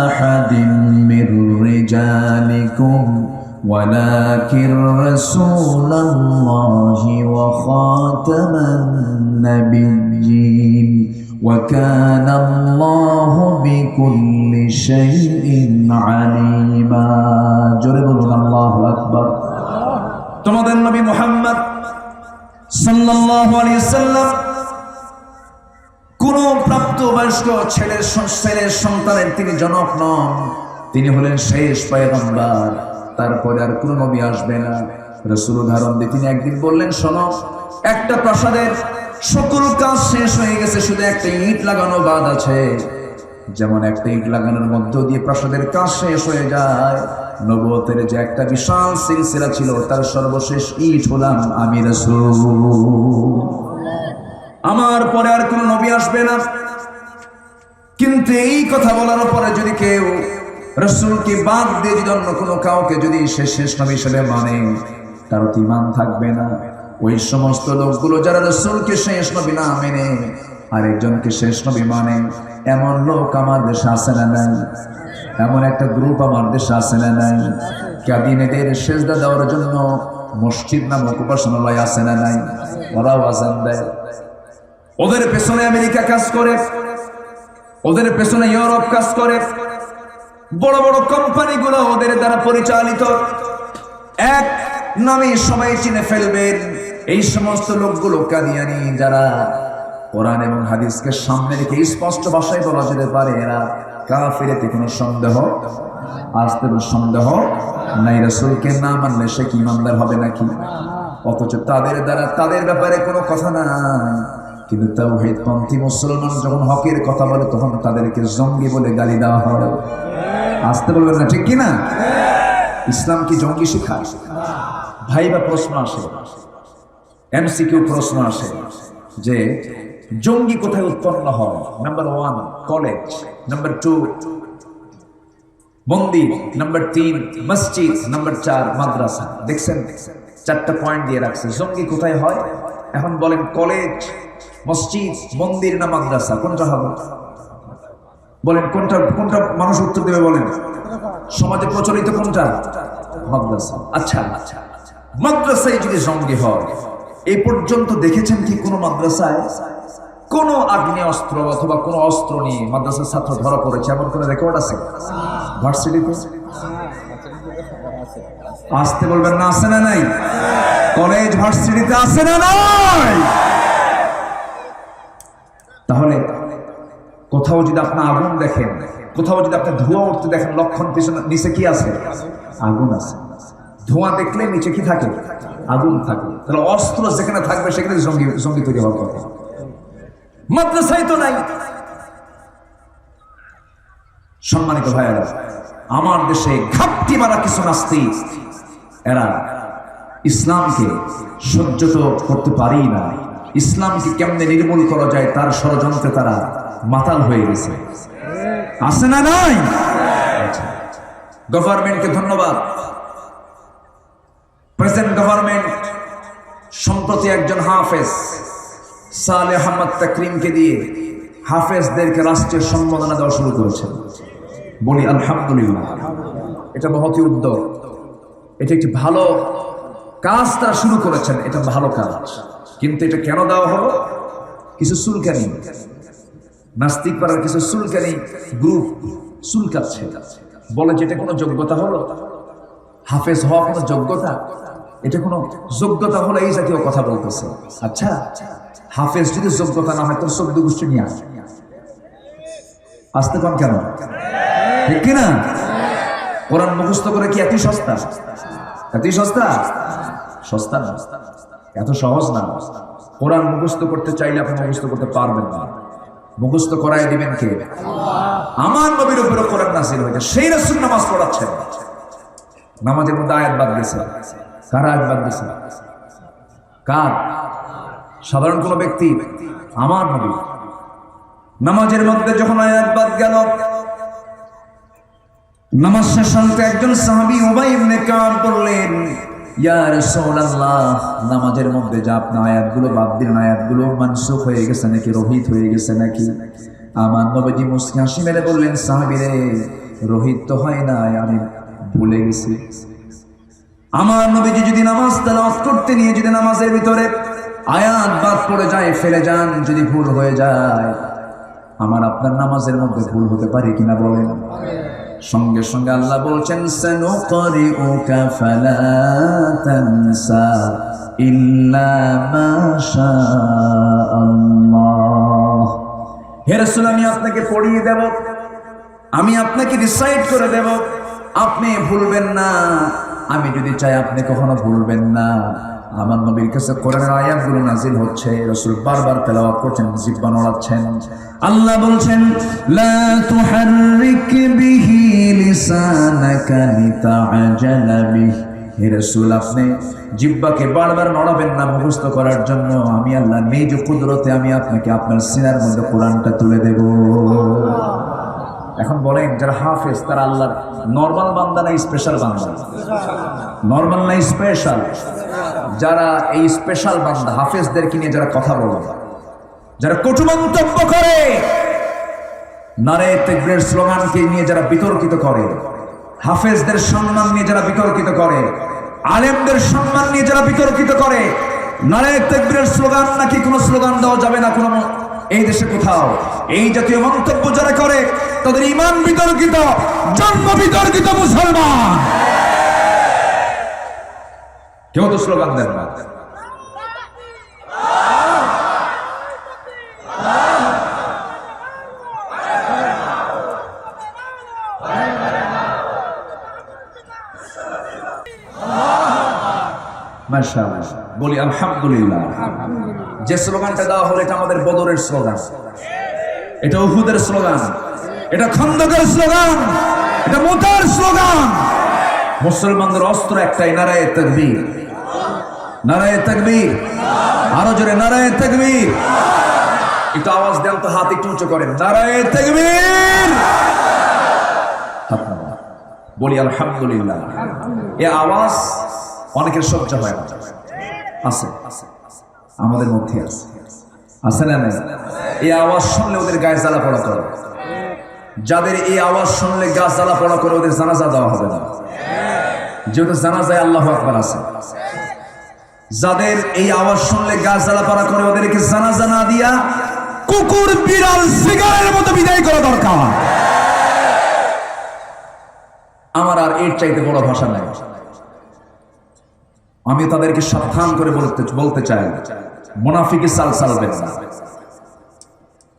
A: আহাদিন মির রিজালিকুম ওয়ালাকিন রাসূলুল্লাহি ওয়া খাতামান নাবিয়্যিন ওয়া কানা আল্লাহু বিকুল্লি শাইইন আলিমা। জোরে বলুন আল্লাহু আকবার। তোমাদের নবী মুহাম্মদ সাল্লাল্লাহু আলাইহি সাল্লাম কোন প্রাপ্তবয়স্ক ছেলের সন্তানের তিনি জনক নন, তিনি হলেন শেষ পয়গম্বর। তারপরে আর কোন নবী আসবে না। রাসূল উদাহরণ দিয়ে তিনি একদিন বললেন, শোনো, একটা প্রাসাদের সকল কাজ শেষ হয়ে গেছে, শুধু একটা ইট লাগানো বাদ আছে। যেমন একটা ইট লাগানোর মধ্য দিয়ে প্রাসাদের কাজ শেষ হয়ে যায়, নবুয়তের যে একটা বিশাল সিলসিলা ছিল তার সর্বশেষ ইট হলাম আমি রাসূল। আমার পরে আর কোন নবী আসবে না। কিন্তু এই কথা বলার পরে যদি কেউ রাসূলকে বাদ দিয়ে যদি অন্য কোনো কাউকে যদি সে শেষ নবী হিসেবে মানে, তার ঈমান থাকবে না। ওই সমস্ত লোকগুলো যারা রাসূলকে শেষ নবী না মেনে আরেকজনকে শেষ নবী মানে, এমন লোক আমার দেশে আছে না নাই? এমন একটা গ্রুপ আমার দেশে আছে না নাই? ক্যাবিনেটের সেজদা দেওয়ার জন্য মসজিদ নামক উপাসনালয় আছে না নাই? ওরাও আযান দেয়। ওদের পেছনে আমেরিকা কাজ করে, ওদের পেছনে ইউরোপ কাজ করে, বড় বড় কোম্পানিগুলো ওদের দ্বারা পরিচালিত। এক নামে সবাই চিনে ফেলবেন। এই সমস্ত লোকগুলো কাদিয়ানি, যারা কোরআন এবং হাদিসকে সামনে রেখে স্পষ্ট ভাষায় বলা যেতে পারে এরা কাফির, এতে কোনো সন্দেহ আসতে সন্দেহ নাই। রাসূলকে না মানলে সে কি ইমানদার হবে নাকি? অথচ তাদের দ্বারা তাদের ব্যাপারে কোনো কথা নাই। কিন্তু তাওহীদপন্থী মুসলমান যখন হকের কথা বলে তখন তাদেরকে জঙ্গি বলে গালি দেওয়া হয়। আসতে বলবেন না, ঠিক কিনা? ইসলাম কি জঙ্গি শেখায়? ভাই বা প্রশ্ন আসে, এমসিকিউ প্রশ্ন আসে যে জঙ্গি কোথায় উৎপন্ন হয়? নাম্বার 1 কলেজ, নাম্বার 2 মন্দির, নাম্বার 3 মসজিদ, নাম্বার 4 মাদ্রাসা। দেখছেন, 4টা পয়েন্ট দিয়ে রাখছে। জঙ্গি কোথায় হয়? এখন বলেন কলেজ, মসজিদ, মন্দির না মাদ্রাসা, কোনটা হবে? বলেন কোনটা? কোনটা মানুষ উত্তর দেবে? বলেন সমাজে প্রচলিত কোনটা? মাদ্রাসা। আচ্ছা, মাদ্রাসায় যদি জঙ্গি হয়, এই পর্যন্ত দেখেছেন কি কোন মাদ্রাসায় কোন আগ্নেয় অস্ত্র অথবা কোন অস্ত্র নিয়ে মাদ্রাসার ছাত্র ধরা পড়েছে এমন কোন রেকর্ড আছে? ভার্সিটিতে আসতে বলবেন না, আছে না নাই? কলেজ ভার্সিটিতে আছে না নাই? তাহলে কোথাও যদি আপনি আগুন দেখেন, কোথাও যদি আপনি ধোঁয়া উঠতে দেখেন, লক্ষণ পিছনে নিচে কি আছে? আগুন আছে। ধোঁয়া দেখলে নিচে কি থাকে? আগুন থাকে। তাহলে অস্ত্র যেখানে থাকবে সেখানে জঙ্গি তৈরি হওয়ার কথা। মাদ্রাসায় তো নাই। সম্মানিত ভাইয়েরা, আমার দেশে ঘাপটি মারা কিছু নাস্তিক, এরা ইসলামকে সহ্য তো করতে পারেই না। ইসলামকে কেমনে নির্মূল করা যায় তার ষড়যন্ত্রে তারা মাতাল হয়ে গেছে। আছে না নাই? গভর্নমেন্টকে ধন্যবাদ। প্রেজেন্ট গভর্নমেন্ট সম্প্রতি একজন হাফেজ সালেহ আহমদ তাকরিমকে দিয়ে হাফেজদেরকে রাষ্ট্রীয় সম্মাননা দেওয়া শুরু করেছেন। বলি আলহামদুলিল্লাহ। এটা মহতি উদ্যোগ, এটা একটি ভালো কাজ তারা শুরু করেছেন, এটা ভালো কাজ। কিন্তু এটা কেন দেওয়া হলো? কিছু সুলকানি, নাস্তিক পাড়ার কিছু সুলকানি গ্রুপ সুলকাচ্ছে, বলে যে এটা কোনো যোগ্যতা হলো? হাফেজ হওয়া কোনো যোগ্যতা? এটা কোনো যোগ্যতা হলো? এই জাতীয় কথা বলতেছে। আচ্ছা, হাফেজ যদি যোগ্যতা না হয় তোর 14 গোষ্ঠী নিয়ে আসতে কম কেন? ঠিক কিনা? কোরআন মুখস্থ করে কি এতই সস্তা? এতই সস্তা? সস্তা না, এত সহজ না। কোরআন মুখস্থ করতে চাইলে আপনি মুখস্থ করতে পারবেন না। মুখস্থ করায় দিবেন কে? আমার নবীর উপরে কোরআন নাযিল হয়েছে, সেই রাসূল নামাজ পড়াচ্ছেন। নামাজের মধ্যে আয়াত বাদ গেছে। কার আয়াত বাদ গেছে? কার? সাধারণ কোন ব্যক্তি? আমার নবী। নামাজের মধ্যে যখন আয়াত বাদ গেল, নামাজ শেষ হতে একজন সাহাবী উবাই ইবনে কাব বললেন, ইয়া রাসূলুল্লাহ, নামাজের মধ্যে যে আপনি আয়াতগুলো বাদ দিলেন, আয়াতগুলো মানসুখ হয়ে গেছে নাকি, রহিত হয়ে গেছে নাকি? আমার নবীজি মুস্কি হাসি মেরে বললেন, সাহাবী রে, রহিত তো হয় না, আমি ভুলে গেছি। আমার নবীজি যদি নামাজ তেলাওয়াত করতে নিয়ে যদি নামাজের ভিতরে আয়াত বাদ পড়ে যায়, ফেলে যান, যদি ভুল হয়ে যায়, আমার আপনার নামাজের মধ্যে ভুল হতে পারে কিনা বলেন? সঙ্গে সঙ্গে আল্লাহ বলছেন, সানুকরিউকা ফালা তানসা ইল্লা মা শাআল্লাহ। হে রাসূল, আমি আপনাকে পড়িয়ে দেব, আমি আপনাকে রিসাইট করে দেব, আপনি ভুলবেন না। আমি যদি চাই আপনি কখনো ভুলবেন না। আমার নবীর কাছে কোরআনের আয়াতগুলো নাযিল হচ্ছে, রাসূল বারবার তেলাওয়াত করছেন, জিহ্বা নড়াচ্ছেন। আল্লাহ বলছেন, লা তুহাররিক বিহি লিসানাকা লিতাআজালা বিহি। হে রাসূল, আপনি জিহ্বাকে বারবার নড়াবেন না মুখস্থ করার জন্য। আমি আল্লাহ নিজ কুদরতে আমি আপনাকে আপনার সিনার মধ্যে কোরআনটা তুলে দেব। এখন বলেন, যারা হাফেজ তারা আল্লাহর নরমাল বান্দা না স্পেশাল বান্দা? নরমাল না স্পেশাল? যারা এই স্পেশাল বান্দা হাফেজদেরকে নিয়ে যারা কথা বলে, যারা কটু মন্তব্য করে, নারে তাকবীরের স্লোগানকে নিয়ে যারা বিতর্কিত করে, হাফেজদের সম্মান নিয়ে যারা বিতর্কিত করে, আলেমদের সম্মান নিয়ে যারা বিতর্কিত করে, নারে তাকবীরের স্লোগান নাকি কোনো স্লোগান দেওয়া যাবে না কোনো এই দেশে কোথাও, এই জাতীয় মন্তব্য যারা করে তাদের ঈমান বিতর্কিত, জন্ম বিতর্কিত মুসলমান। কেউ তো স্লোগান দেন না। মাশাআল্লাহ, বলি আলহামদুলিল্লাহ। যে স্লোগানটা দেওয়া হলো এটা আমাদের বদরের স্লোগান, এটা উহুদের স্লোগান, এটা খন্দকের স্লোগান, এটা মুতার স্লোগান। মুসলমানদের অস্ত্র একটাই, নারায়ে তাকবীর, নারায়ে তাকবীর, আরো জোরে নারায়ে তাকবীর। একটু আওয়াজ দেন তো, হাত একটু উঁচু করেন, নারায়ে তাকবীর। বলি আলহামদুলিল্লাহ। এই আওয়াজ অনেকের সহ্য হয় না, আছে আমাদের মধ্যে আছে না? এই আওয়াজ শুনলে ওদের গায়ে জ্বালা পড়া করে। যাদের এই আওয়াজ শুনলে গা জ্বালা পড়া করে, ওদের জানাজা দেওয়া হবে না, যেহেতু জানাজায় আল্লাহু আকবার আছে। যাদের এই আওয়াজ শুনলে গা জ্বালা পড়া করে, ওদেরকে জানাজা না দিয়া কুকুর বিড়াল সিগারের মতো বিদায় করা দরকার। আমার আর এর চাইতে বড় ভাষা নাই। আমি তাদেরকে সাবধান করে বলতে চাই, মুনাফিকি চাল চালবেন না।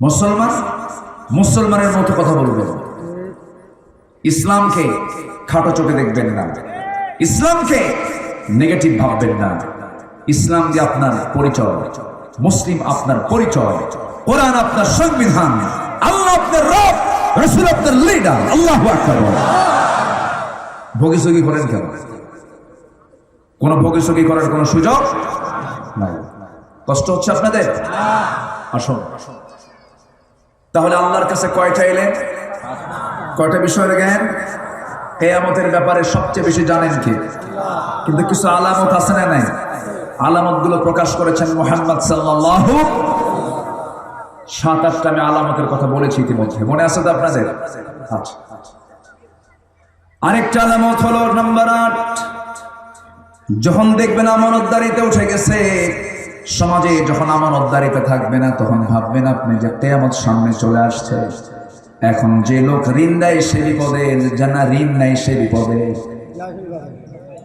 A: মুসলমান মুসলমানের মতো কথা বলবেন। ইসলামকে খাটো চোখে দেখবেন না, ইসলামকে নেগেটিভ ভাববেন না। ইসলাম দিয়ে আপনার পরিচয়, মুসলিম আপনার পরিচয়, কোরআন আপনার সংবিধান, আল্লাহ আপনার রব, রাসূল আপনার লিডার। আল্লাহু আকবার। ভোগীসগি করেন কেন? কোন ভোগীসগি করার কোন সুযোগ নাই। কষ্ট হচ্ছে আপনাদের? আসুন, তাহলে আল্লাহর কাছে কয়টা এলেন? কয়টা বিষয়ের জ্ঞান? কিয়ামতের ব্যাপারে সবচেয়ে বেশি জানেন কে? কিন্তু কিছু আলামত আছে না নাই? আলামত গুলো প্রকাশ করেছেন মুহাম্মদ সাল্লাল্লাহু। 7-8টা আমি আলামতের কথা বলেছি ইতিমধ্যে, মনে আছে তো আপনাদের? আচ্ছা, আরেকটা আলামত হলো নাম্বার 8, যখন দেখবেন আমানতদারিতে উঠে গেছে, সমাজে যখন আমানতদারিতে থাকবে না, তখন ভাববেন আপনি যে কিয়ামত সামনে চলে আসছে। এখন যে লোক ঋণ দেয় সে বিপদে, যারা ঋণ নাই সে বিপদে।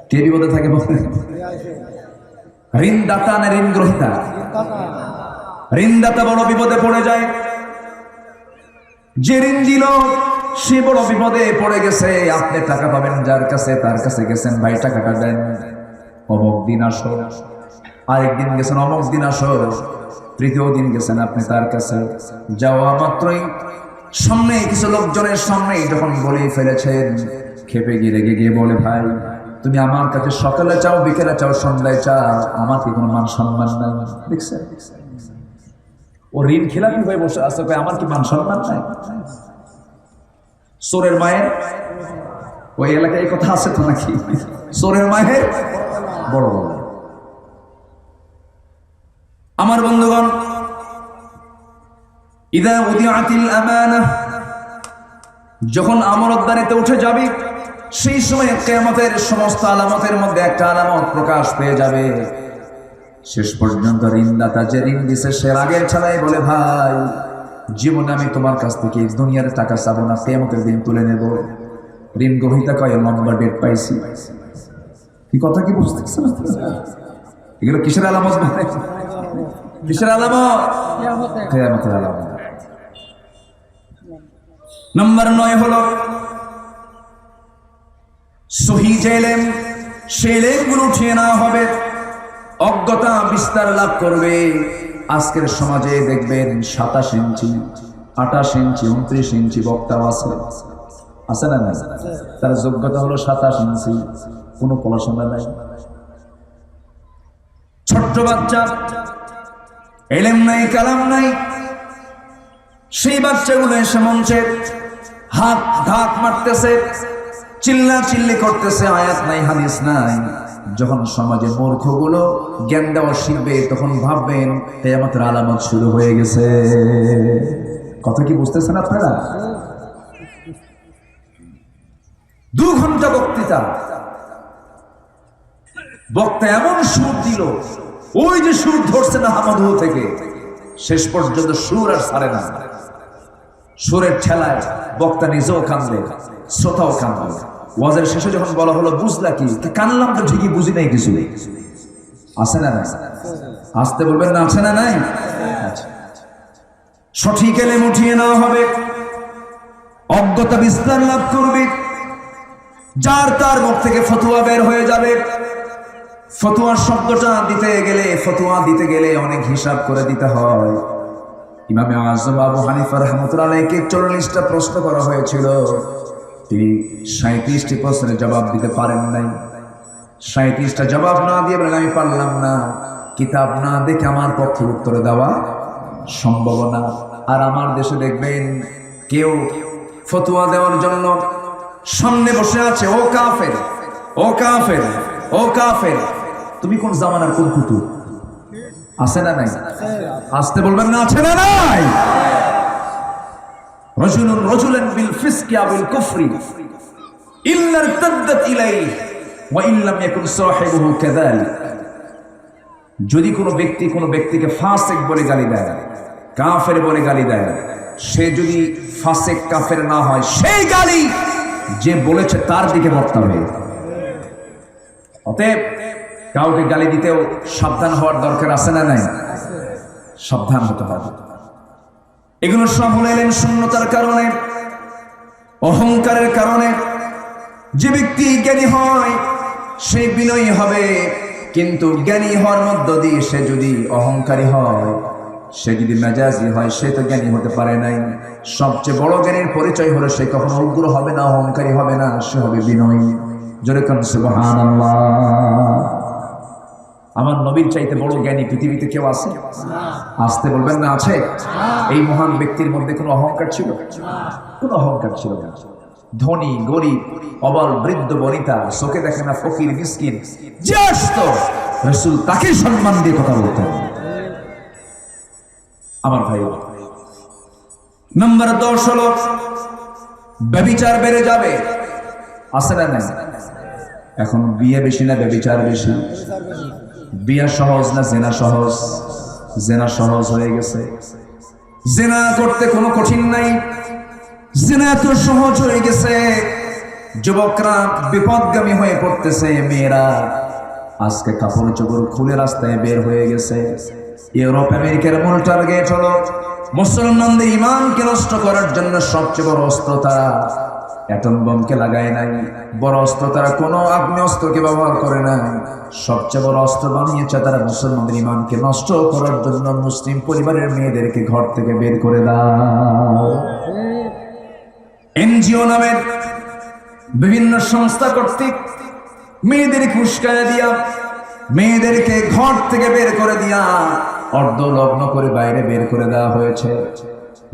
A: কে বিপদে থাকে বলেন? ঋণদাতা না ঋণ গ্রহীতা? ঋণদাতা বড় বিপদে পড়ে যায়। যে ঋণ দিল সে বড় বিপদে পড়ে গেছে। আপনি টাকা পাবেন যার কাছে, তার কাছে গেছেন, ভাই টাকাটা দেন, অমুক দিন আসো। আরেকদিন গেছেন, অমুক দিন আসো। তৃতীয় দিন গেছেন আপনি তার কাছে, যাওয়া মাত্রই সামনে কিছু লোকজনের সামনে যখন বলে ফেলেছেন, খেপে গিয়ে রেগে গিয়ে বলে, ভাই তুমি আমার কাছে সকালে চাও, বিকেলে চাও, সন্ধ্যায় চাও, আমার কি কোনো মান সম্মান নাই? দেখছেন ও ঋণ খেলাপি হয়ে বসে আছে, আমার কি মান সম্মান নাই? চোরের মায়ের, ওই এলাকায় এই কথা আছে তো নাকি? চোরের মায়ের বড় বড়। আমার বন্ধুগণ, ইদা উদিআতিল আমানাহ, যখন আমানতদারিতে উঠে যাবে, সেই সময় কিয়ামতের সমস্ত আলামতের মধ্যে একটা আলামত প্রকাশ পেয়ে যাবে। শেষ পর্যন্ত ঋণদাতা যে ঋণ দিছে সে রাগের ছাড়াই বলে, ভাই জীবনে আমি তোমার কাছ থেকে দুনিয়ার টাকা চাবো না, কিয়ামতের দিন তুলে নেব। ঋণ গ্রহীতা কয়, লম্বা ডেট পাইছি। কি কথা কি বুঝতেছেন? এগুলো কিসের আলামত? কিসের আলামত? কিয়ামতের আলামত। নাম্বার 9 হলো সহি যে ইলম, সেই ইলমগুলো উঠিয়ে নেওয়া হবে, অজ্ঞতা বিস্তার লাভ করবে। আজকের সমাজে দেখবেন 27 ইঞ্চি, 28 ইঞ্চি, 29 ইঞ্চি বক্তাও আছে না না? তার যোগ্যতা হলো 27 ইঞ্চি, কোনো পড়াশোনা নাই, ছোট্ট বাচ্চা, ইলম নাই, কালাম নাই। সেই বাচ্চাগুলো এসে মঞ্চে হাত ঢাক মারতেছে, চিল্লা চিল্লি করতেছে, আয়াত নাই, হাদিস নাই। যখন সমাজে মূর্খগুলো জ্ঞান দেওয়া শিখবে, তখন ভাববেন কিয়ামতের আলামত শুরু হয়ে গেছে। কথা কি বুঝতেছেন আপনারা? 2 ঘন্টা বক্তৃতা, বক্তা এমন সুর দিল, ওই যে সুর ধরছে না হামাদু থেকে, শেষ পর্যন্ত সুর আর ছাড়ে না। সুরের ঠেলায় বক্তা নিজেও কান্দে, শ্রোতাও কান্দে। ওয়াজের শেষে যখন বলা হলো, বুঝলা কি? কানলাম তো ঠিকই, বুঝি নাই কিছু। আছে না নাই? আসতে বলবেন না, আছে না নাই? সঠিক ইলম উঠিয়ে নেওয়া হবে, অজ্ঞতা বিস্তার লাভ করবে, যার তার মুখ থেকে ফতোয়া বের হয়ে যাবে। ফতোয়ার শব্দটা দিতে গেলে অনেক হিসাব করে দিতে হয়। ইমামে আযম আবু হানিফা রাহমাতুল্লাহ আলাইহিকে 40টা প্রশ্ন করা হয়েছিল, তিনি 37টি প্রশ্নের জবাব দিতে পারেন নাই। 37টা জবাব না দিয়ে বলেন, আমি পারলাম না, কিতাব না দেখে আমার পক্ষে উত্তর দেওয়া সম্ভব না। আর আমার দেশে দেখবেন কেউ ফতোয়া দেওয়ার জন্য সামনে বসে আছে, ও কাফের, ও কাফের, ও কাফের। তুমি কোন জামানার কোন কুতুব? আছে না নাই? আসতে বলবেন না, আছে না নাই? রাজুলুন রাজুলান বিল ফিসকি আও বিল কুফরি ইল্লা ইরতাদ্দাত ইলাইহি ওয়া ইল্লাম ইয়াকুন সাহিবুহু কাযালিক। যদি কোনো ব্যক্তি কোনো ব্যক্তিকে ফাসিক বলে গালি দেয়, কাফের বলে গালি দেয়, সে যদি ফাসিক কাফের না হয়, সেই গালি যে বলেছে তার দিকে বর্তাবে। অতএব কাউকে গালি দিতেও সাবধান হওয়ার দরকার আছে না নাই? সাবধান হতে হবে। এগুলো সব হলো ইলম শূন্যতার কারণে, অহংকারের কারণে। যে ব্যক্তি জ্ঞানী হয় সে বিনয়ী হবে, কিন্তু জ্ঞানী হওয়ার মধ্য দিয়ে সে যদি অহংকারী হয়, সে যদি মেজাজি হয়, সে তো জ্ঞানী হতে পারে নাই। সবচেয়ে বড় জ্ঞানীর পরিচয় হলো সে কখনো উগ্র হবে না, অহংকারী হবে না, সে হবে বিনয়ী। জোরে কান সুবহানাল্লাহ। আমার নবীর চাইতে বড় জ্ঞানী পৃথিবীতে কেউ আছে? আসতে বলবেন না, আছে? এই মহান ব্যক্তির মধ্যে কোনো অহংকার ছিল? কোনো অহংকার ছিল না। ধনী গরিব অবল বৃদ্ধ বনিতা, চোখে দেখে না ফকির মিসকিন, যে আসতো রাসূল তাকে সম্মান দিয়ে কথা বলতেন। আমার ভাই, নাম্বার 10 হলো ব্যভিচার বেড়ে যাবে। আছে না নাই? এখন বিয়ে বেশি না ব্যভিচার বেশি? বিয়ে সহজ না জেনা সহজ? জেনা সহজ হয়ে গেছে। জেনা করতে কোনো কঠিন নাই, জেনা এত সহজ হয়ে গেছে। যুবকরা বিপদগামী হয়ে পড়তেছে, মেয়েরা আজকে কাপড় চোপড় খুলে রাস্তায় বের হয়ে গেছে। ইউরোপ আমেরিকার মূল টার্গেট হলো মুসলমানদের ঈমানকে নষ্ট করার জন্য সবচেয়ে বড় অস্ত্র তারা অ্যাটম বোমকে লাগায় নাই, বড় অস্ত্র তারা কোনো আগ্নেয়াস্ত্রকে ব্যবহার করে না, সবচেয়ে বড় অস্ত্র বানিয়েছে তারা মুসলমানদের ঈমানকে নষ্ট করার জন্য মুসলিম পরিবারের মেয়েদেরকে ঘর থেকে বের করে দাও। এনজিও নামের বিভিন্ন সংস্থা কর্তৃক মেয়েদেরকে উস্কায়া দিয়া, মেয়েদেরকে ঘর থেকে বের করে দিয়া অর্ধ লগ্ন করে বাইরে বের করে দেওয়া হয়েছে।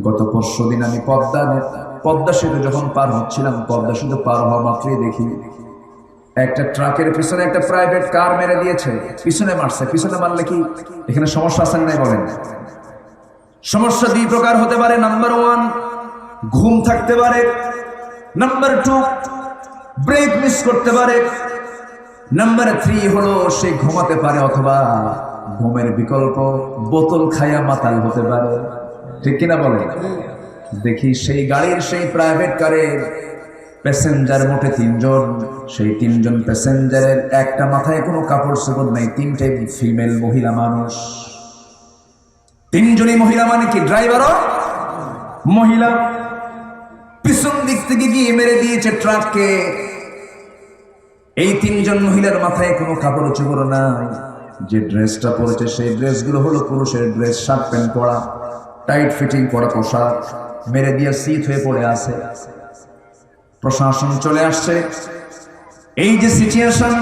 A: গত পরশুদিন আমি পদ্মা সেতু যখন পার হচ্ছিলাম, পদ্মা সেতু পার হওয়া মাত্রই দেখি একটা ট্রাকের পিছনে একটা প্রাইভেট কার মেরে দিয়েছে। পিছনে মারছে। পিছনে মারলে কি এখানে সমস্যা আছে নাই বলেন? সমস্যা 2 প্রকার হতে পারে। নাম্বার 1, ঘুম থাকতে পারে। নাম্বার 2, ব্রেক মিস করতে পারে। নাম্বার 3 হলো সে ঘুমাতে পারে, অথবা ঘুমের বিকল্প বোতল খায়া মাতাল হতে পারে। ঠিক কিনা বলে? দেখি সেই গাড়ির সেই প্রাইভেট কারের প্যাসেঞ্জার মোটে 3 জন। সেই 3 জন প্যাসেঞ্জারের একটা মাথায় কোনো কাপড় চোপড় নাই, 3টাই ফিমেল মহিলা মানুষ। 3 জনই মহিলা, মানে কি ড্রাইভারও মহিলা। পিছন দিক থেকে গিয়ে মেরে দিয়েছে ট্রাককে। এই 3 জন মহিলার মাথায় কোনো কাপড় চোপড় নাই। যে ড্রেসটা পরেছে সেই ড্রেসগুলো হলো পুরুষের ড্রেস, শার্ট প্যান্ট পরা, টাইট ফিটিং করা পোশাক, মেরে দিয়ে শীত হয়ে পড়ে আছে। প্রশাসন চলে আসছে। এই যে সিচুয়েশন,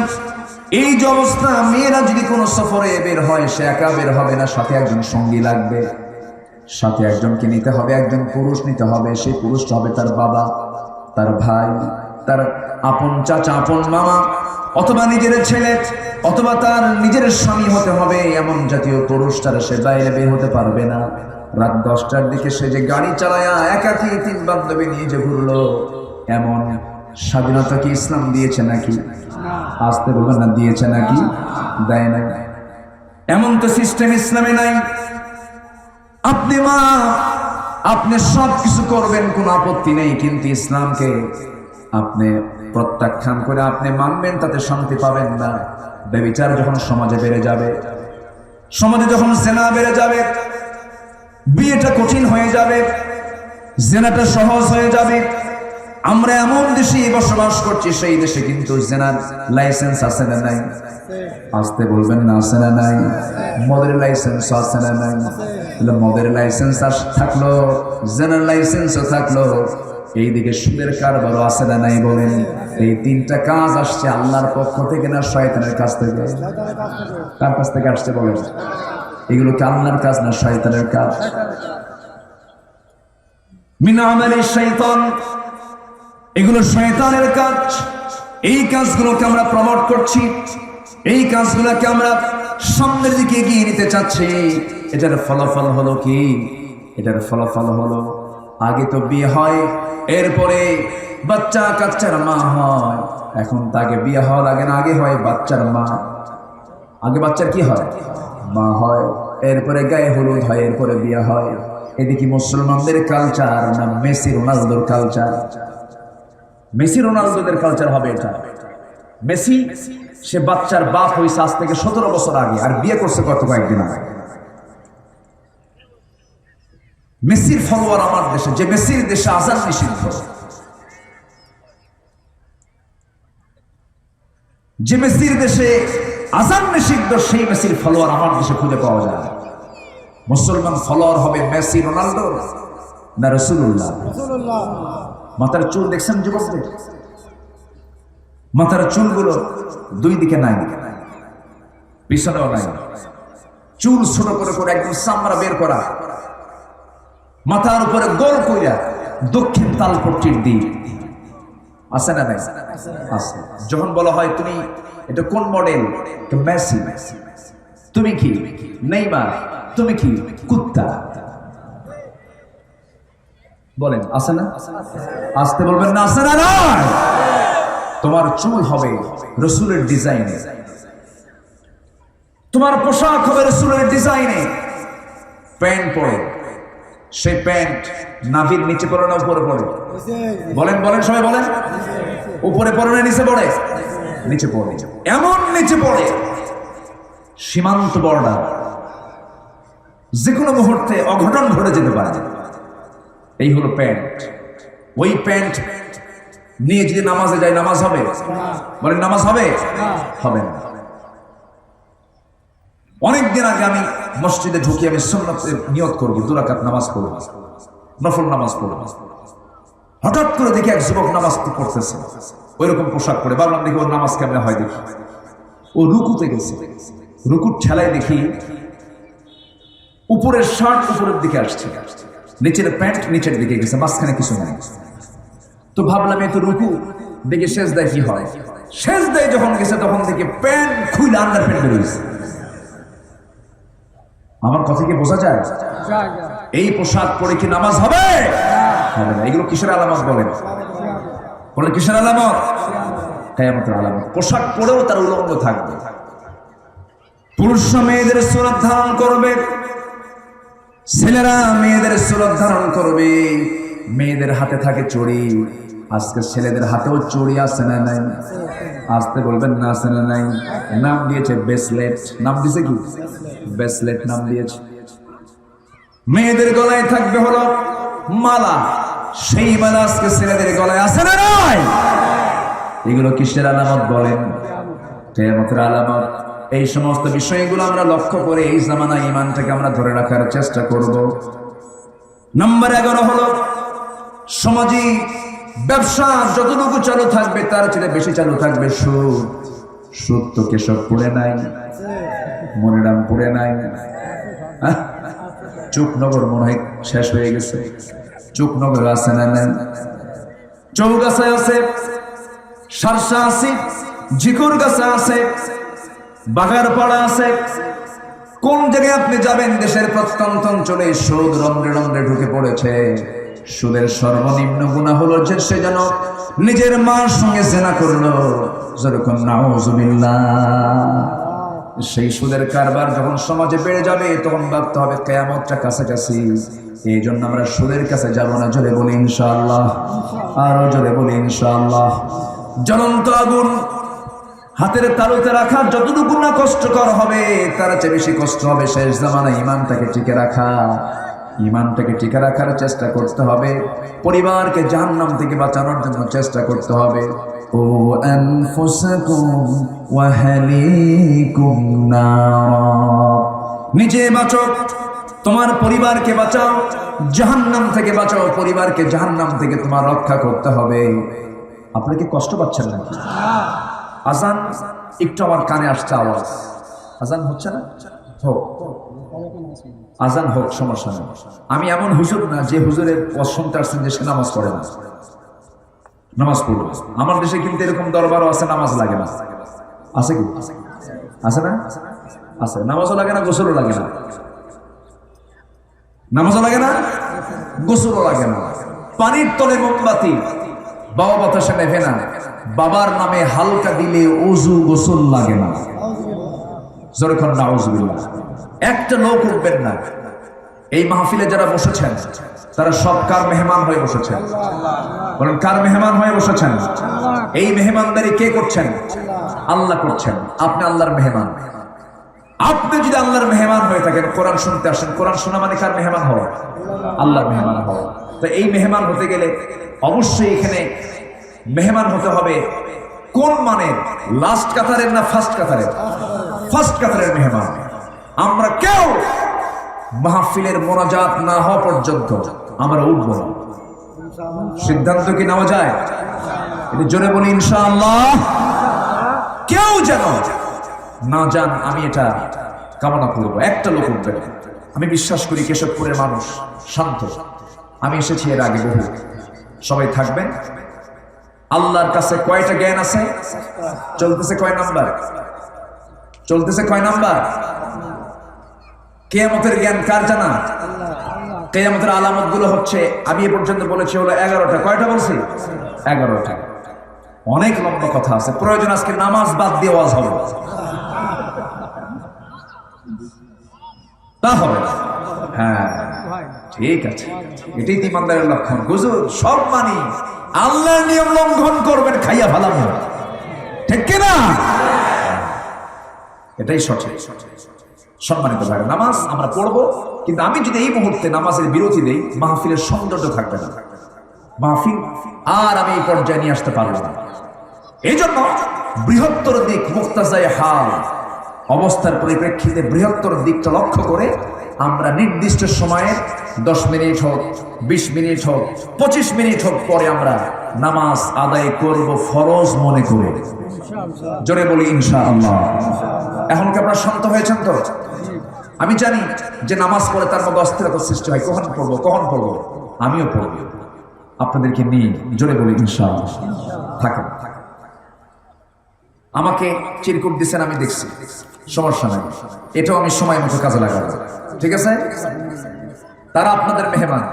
A: এই যে অবস্থা, মেয়েরা যদি কোনো সফরে বের হয় সে একা বের হবে না, সাথে একজন সঙ্গী লাগবে, সাথে একজনকে নিতে হবে, একজন পুরুষ নিতে হবে। সেই পুরুষটা হবে তার বাবা, তার ভাই, তার আপন চাচা, আপন মামা, অথবা নিজের ছেলে, অথবা তার নিজের স্বামী হতে হবে। এমন জাতীয় পুরুষটার সে বাইরে বের হতে পারবে না। রাত 10টার দিকে সে যে গাড়ি চালায়া একাকি 3 বান্ধবী নিয়ে যে ঘুরলো, এমন স্বাধীনতা কি ইসলাম দিয়েছে নাকি? আসতে বলবেন না, দিয়েছে নাকি? দেয় না। এমন তো সিস্টেম ইসলামে নাই। আপনি মা, আপনি সব কিছু করবেন, কোনো আপত্তি নেই, কিন্তু ইসলামকে আপনি প্রত্যাখ্যান করে আপনি মানবেন, তাতে শান্তি পাবেন না। ব্যভিচার যখন সমাজে বেড়ে যাবে, সমাজে যখন জেনা বেড়ে যাবে, বিয়েটা কঠিন হয়ে যাবে, জেনাটা সহজ হয়ে যাবে। আমরা এমন দেশে বসবাস করছি, সেই দেশে কিন্তু জেনার লাইসেন্স আছে না নাই? আসতে বলবেন না, আছে না নাই? মদের লাইসেন্স আছে না নাই? মদের লাইসেন্স থাকলো, জেনার লাইসেন্সও থাকলো, এইদিকে সুদের কারবারও আছে না নাই বলেন? এই 3টা কাজ আসছে আল্লাহর পক্ষ থেকে না শয়তানের কাছ থেকে? কার কাছ থেকে আসছে বলেন? এগুলো কি আল্লাহর কাজ না শয়তানের কাজ? মিন আমালি শাইতান, এগুলো শয়তানের কাজ। এই কাজগুলোকে আমরা প্রমোট করছি, এই কাজগুলোকে আমরা সামনের দিকে এগিয়ে নিতে চাচ্ছি। এটার ফলাফল হলো কি? এটার ফলাফল হলো আগে তো বিয়ে হয়, এরপরে বাচ্চা কাচ্চার মা হয়। এখন তাকে বিয়ে হওয়া লাগে না, আগে হয় বাচ্চার মা। আগে বাচ্চার কি হয়? মা হয়, এরপরে গায়ে হলুদ হয়, এরপরে বিয়ে হয়। এদিকে মুসলমানদের কালচার না মেসি রোনালদোর কালচার? মেসি রোনালদোদের কালচার হবে এটা। মেসি সে বাচ্চার বাপ হয়েছে আজ থেকে 17 বছর আগে, আর বিয়ে করছে কয়েকদিন আগে। মেসির ফলোয়ার আমার দেশে, যে মেসির দেশে আযান নিষিদ্ধ, যে মেসির দেশে আযান নিষিদ্ধ, সেই মেসির ফলোয়ার আমার দেশে খুঁজে পাওয়া যায়। মুসলমান ফলোয়ার হবে মেসি রোনালদো না রাসূলুল্লাহ? মাথার চুল দেখছেন যুবকদের? মাথার চুলগুলো 2 দিকে নাই, পিছনেও নাই। চুল ছোট করে করে একদম চামড়া বের করা, মাথার উপরে গোল কইরা দক্ষিণ তালপট্টির দিক, আছে না নাই? আছে। যখন বলা হয় তুমি এটা কোন মডেল, তো মেসি। তুমি কি নেইমার, তুমি কি কুত্তা। বলেন আছে না? আসতে বলবেন না, আছে না? নয়, তোমার চুল হবে রাসূলের ডিজাইনে, তোমার পোশাক হবে রাসূলের ডিজাইনে। প্যান্ট পরে, সেই প্যান্ট নাভির নিচে পড়ে না উপরে পড়ে? বলেন বলেন সবাই বলেন। উপরে পড়ে না নিচে পড়ে? নিচে পড়ে। এমন নিচে পড়ে সীমান্ত বর্ডার, যে কোনো মুহূর্তে অঘটন ঘটে যেতে পারে। এই হলো প্যান্ট। ওই প্যান্ট নিয়ে যদি নামাজে যায়, নামাজ হবে? বলেন নামাজ হবে? হবে না। অনেকদিন আগে আমি মসজিদে ঢুকি, আমি সুন্নতের নিয়ত করবো, 2 রাকাত নামাজ পড়ব, নফল নামাজ পড়ব। হঠাৎ করে দেখি এক যুবক নামাজ পড়তেছে, ওই রকম পোশাক পরে। ভাবলাম দেখি ওর নামাজ কেমন হয় দেখি। ও রুকুতে গেছে, রুকুর ঠেলায় দেখি উপরের শার্ট উপরের দিকে আসছে, নিচের প্যান্ট নিচের দিকে গেছে, মাঝখানে কিছু নাই। তো ভাবলাম এই তো রুকু, দেখি সেজদায় কি হয়। সেজদায় যখন গেছে তখন দেখি প্যান্ট খুলে আন্ডার প্যান্ট বেরিয়েছে। আমার কথা কি বোঝা যায়? এই পোশাক পরে কি নামাজ হবে? হবে না। এগুলো কিসের আলামত বলেন? বলে কিসের আলামত? কিয়ামতের আলামত। পোশাক পরেও তার উলঙ্গ থাকবে। পুরুষরা মেয়েদের সুরত ধারণ করবে, ছেলেরা মেয়েদের সুরত ধারণ করবে। মেয়েদের হাতে থাকে চুড়ি, আজকে ছেলেদের হাতেও চুড়ি আছে না নাই? আসতে বলবেন না, আছে না নাই? নাম দিয়েছে ব্রেসলেট। নাম দিয়েছে কি? ব্রেসলেট নাম দিয়েছে। মেয়েদের গলায় থাকবে হলো মালা, সেই মালা আজকে ছেলেদের গলায় আছে না নাই? এগুলো কিসের আলামত বলেন? কিয়ামতের আলামত। এই সমস্ত বিষয়গুলো আমরা লক্ষ্য করে এই জামানায় ঈমানটাকে আমরা ধরে রাখার চেষ্টা করব। নাম্বার 11 হলো সমাজে ব্যবসা যতটুকু চালু থাকবে তার চেয়ে বেশি চালু থাকবে সুদ। সুদ তো কেশবপুরে নাই, মনিরামপুরে নাই, চুকনগর মনে হয় শেষ হয়ে গেছে। চুকনগর আছে না নাই? চৌগাছায় আছে, সারসা আছে, ঝিকুরগাছা আছে, বাগারপাড়া আছে। কোন জায়গায় আপনি যাবেন দেশের প্রত্যন্ত অঞ্চলে সুদ রন্ধ্রে রন্ধ্রে ঢুকে পড়েছে। সুদের সর্বনিম্ন গুনাহ হলো যে সে যেন নিজের মার সঙ্গে জেনা করলো। যেরকম নাউজুবিল্লাহ। সেই সুদের কারবার যখন সমাজে বেড়ে যাবে তখন ভাবতে হবে কিয়ামতটা কাছাকাছি। এই জন্য আমরা সুদের কাছে যাব না। জোরে বলি ইনশাআল্লাহ, আরো জোরে বলি ইনশাআল্লাহ। জ্বলন্ত আগুন হাতের তালুতে রাখা যতটুকু না কষ্টকর হবে তার চেয়ে বেশি কষ্ট হবে শেষ জামানায় ঈমানটাকে টিকে রাখা। ঈমানটাকে টিকে রাখার চেষ্টা করতে হবে, পরিবারকে জাহান্নাম থেকে বাঁচানোর জন্য চেষ্টা করতে হবে। ও আনফুসাকুম ওয়া আহলিকুম নার। নিজে বাঁচো, তোমার পরিবারকে বাঁচাও, জাহান্নাম থেকে বাঁচাও। পরিবারকে জাহান্নাম থেকে তোমার রক্ষা করতে হবে। আপনারা কি কষ্ট পাচ্ছেন নাকি? আজান একটু আমার কানে আসছে আওয়াজ। আজান হচ্ছে না? হোক, আজান হোক, সমস্যা নেই। আমি এমন হুজুর না যে হুজুরের শুনতে আসছেন যে সে নামাজ পড়ে না। নামাজ পড়বে। আমার দেশে কিন্তু এরকম দরবারও আছে, নামাজ লাগে না। আছে কি? আছে না? আছে। নামাজও লাগে না, গোসলও লাগে না। নামাজও লাগে না, গোসলও লাগে না। পানির তলে মোমবাতি, বাবা বাতাসে নেভে না। বাবার নামে হালকা দিলে ওযু গোসল লাগে না। যখন নাউজুবিল্লাহ। একটা লোক উঠবেন না। এই মাহফিলে যারা বসেছেন তারা সব কার মেহমান হয়ে বসেছেন? বলেন কার মেহমান হয়ে বসেছেন? এই মেহমানদারি কে করছেন? আল্লাহ করছেন। আপনি আল্লাহর মেহমান। আপনি যদি আল্লাহর মেহমান হয়ে থাকেন, কোরআন শুনতে আসেন, কোরআন শোনা মানে কার মেহমান হওয়া? আল্লাহর মেহমান হওয়া। তো এই মেহমান হতে গেলে অবশ্যই এখানে মেহমান হতে হবে কোন মানের? লাস্ট কাতারের না ফার্স্ট কাতারের? ফার্স্ট কাতারের মেহমান। আমরা কেউ মাহফিলের মোনাজাত না হওয়া পর্যন্ত আমরা উঠবো না। সিদ্ধান্ত কি নেওয়া যায়? এটা জোরে বলি ইনশাআল্লাহ। কেউ যেন না যান, আমি এটা কামনা করবো। একটা লোক উঠবে। আমি বিশ্বাস করি কেশবপুরের মানুষ শান্ত। আমি এসেছি এর আগে বহু। সবাই থাকবেন, আল্লাহর কাছে কয়টা জ্ঞান আছে? চলতেছে কয় নাম্বার? চলতেছে কয় নাম্বার? কিয়ামতের জ্ঞান কার জানা? কিয়ামতের আলামত গুলো হচ্ছে, আমি এ পর্যন্ত বলেছি হলো 11টা। কয়টা বলছি? 11টা। অনেক লম্বা কথা আছে, প্রয়োজন আজকে নামাজ বাদ দিয়ে ওয়াজ হবে, তা হবে। হ্যাঁ ঠিক আছে, এটাই ইমানদারের লক্ষণ। হুজুর সব মানি, আল্লাহর নিয়ম লঙ্ঘন করবেন, খাইয়া ভালাম, ঠিক কিনা? এটাই সঠিক। সম্মানিত ভাই, নামাজ আমরা পড়বো, কিন্তু আমি যদি এই মুহূর্তে নামাজের বিরতি দেই, মাহফিলের সৌন্দর্য থাকবে না, মাহফিল আর আমি এই পর্যায়ে নিয়ে আসতে পারবো না। এই জন্য বৃহত্তর দিক, মুক্তাজায়ে হাল অবস্থার পরিপ্রেক্ষিতে বৃহত্তর দিকটা লক্ষ্য করে আমরা নির্দিষ্ট সময়ে 10 মিনিট হোক, 20 মিনিট হোক, 25 মিনিট হোক পরে আমরা নামাজ আদায় করব ফরজ মনে করে। জোরে বলি ইনশাআল্লাহ। এখন কি আপনারা শান্ত হয়েছেন তো? আমি জানি যে নামাজ পড়ে তার মধ্যে অস্থিরতা সৃষ্টি হয়, কখন পড়বো কখন পড়বো। আমিও পড়বো আপনাদেরকে নিয়ে। জোরে বলি ইনশাআল্লাহ। থাকেন, আমাকে চিরকুট দিচ্ছেন, আমি দেখছি, সমস্যা নাই, এটাও আমি সময় মতো কাজে লাগাবো, ঠিক আছে? তারা আপনাদের মেহমান,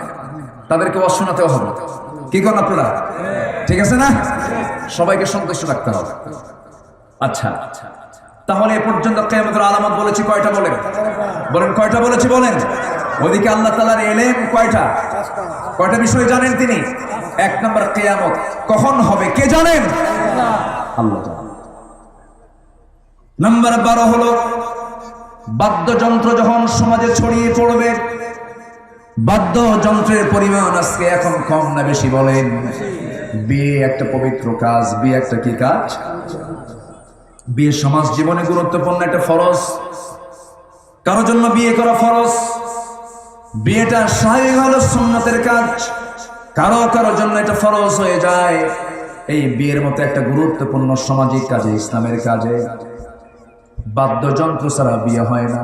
A: তাদেরকে অশোনাতেও হবে, কি করেন আপনারা? ঠিক আছে না? সবাইকে সন্তুষ্ট রাখতে হবে। আচ্ছা, তাহলে এ পর্যন্ত কিয়ামতের আলামত বলেছি কয়টা? বলেন বলেন কয়টা বলেছি বলেন। ওদিকে আল্লাহ তাআলার ইলম কয়টা? কয়টা বিষয় জানেন তিনি? 1 নম্বর কিয়ামত কখন হবে কে জানেন? আল্লাহ জানেন। নাম্বার 12 হলো বাদ্যযন্ত্র যখন সমাজে ছড়িয়ে পড়বে। বাদ্যযন্ত্রের পরিমাণ আজকে এখন কম না বেশি বলেন? বিয়ে একটা পবিত্র কাজ, বিয়ে একটা কি কাজ? বিয়ে সমাজ জীবনে গুরুত্বপূর্ণ একটা ফরজ। কারোর জন্য বিয়ে করা ফরজ, বিয়েটা স্বাভাবিক হলো সুন্নতের কাজ, কারোর জন্য এটা ফরজ হয়ে যায়। এই বিয়ের মতো একটা গুরুত্বপূর্ণ সামাজিক কাজে, ইসলামের কাজে বাদ্যযন্ত্র ছাড়া বিয়ে হয় না।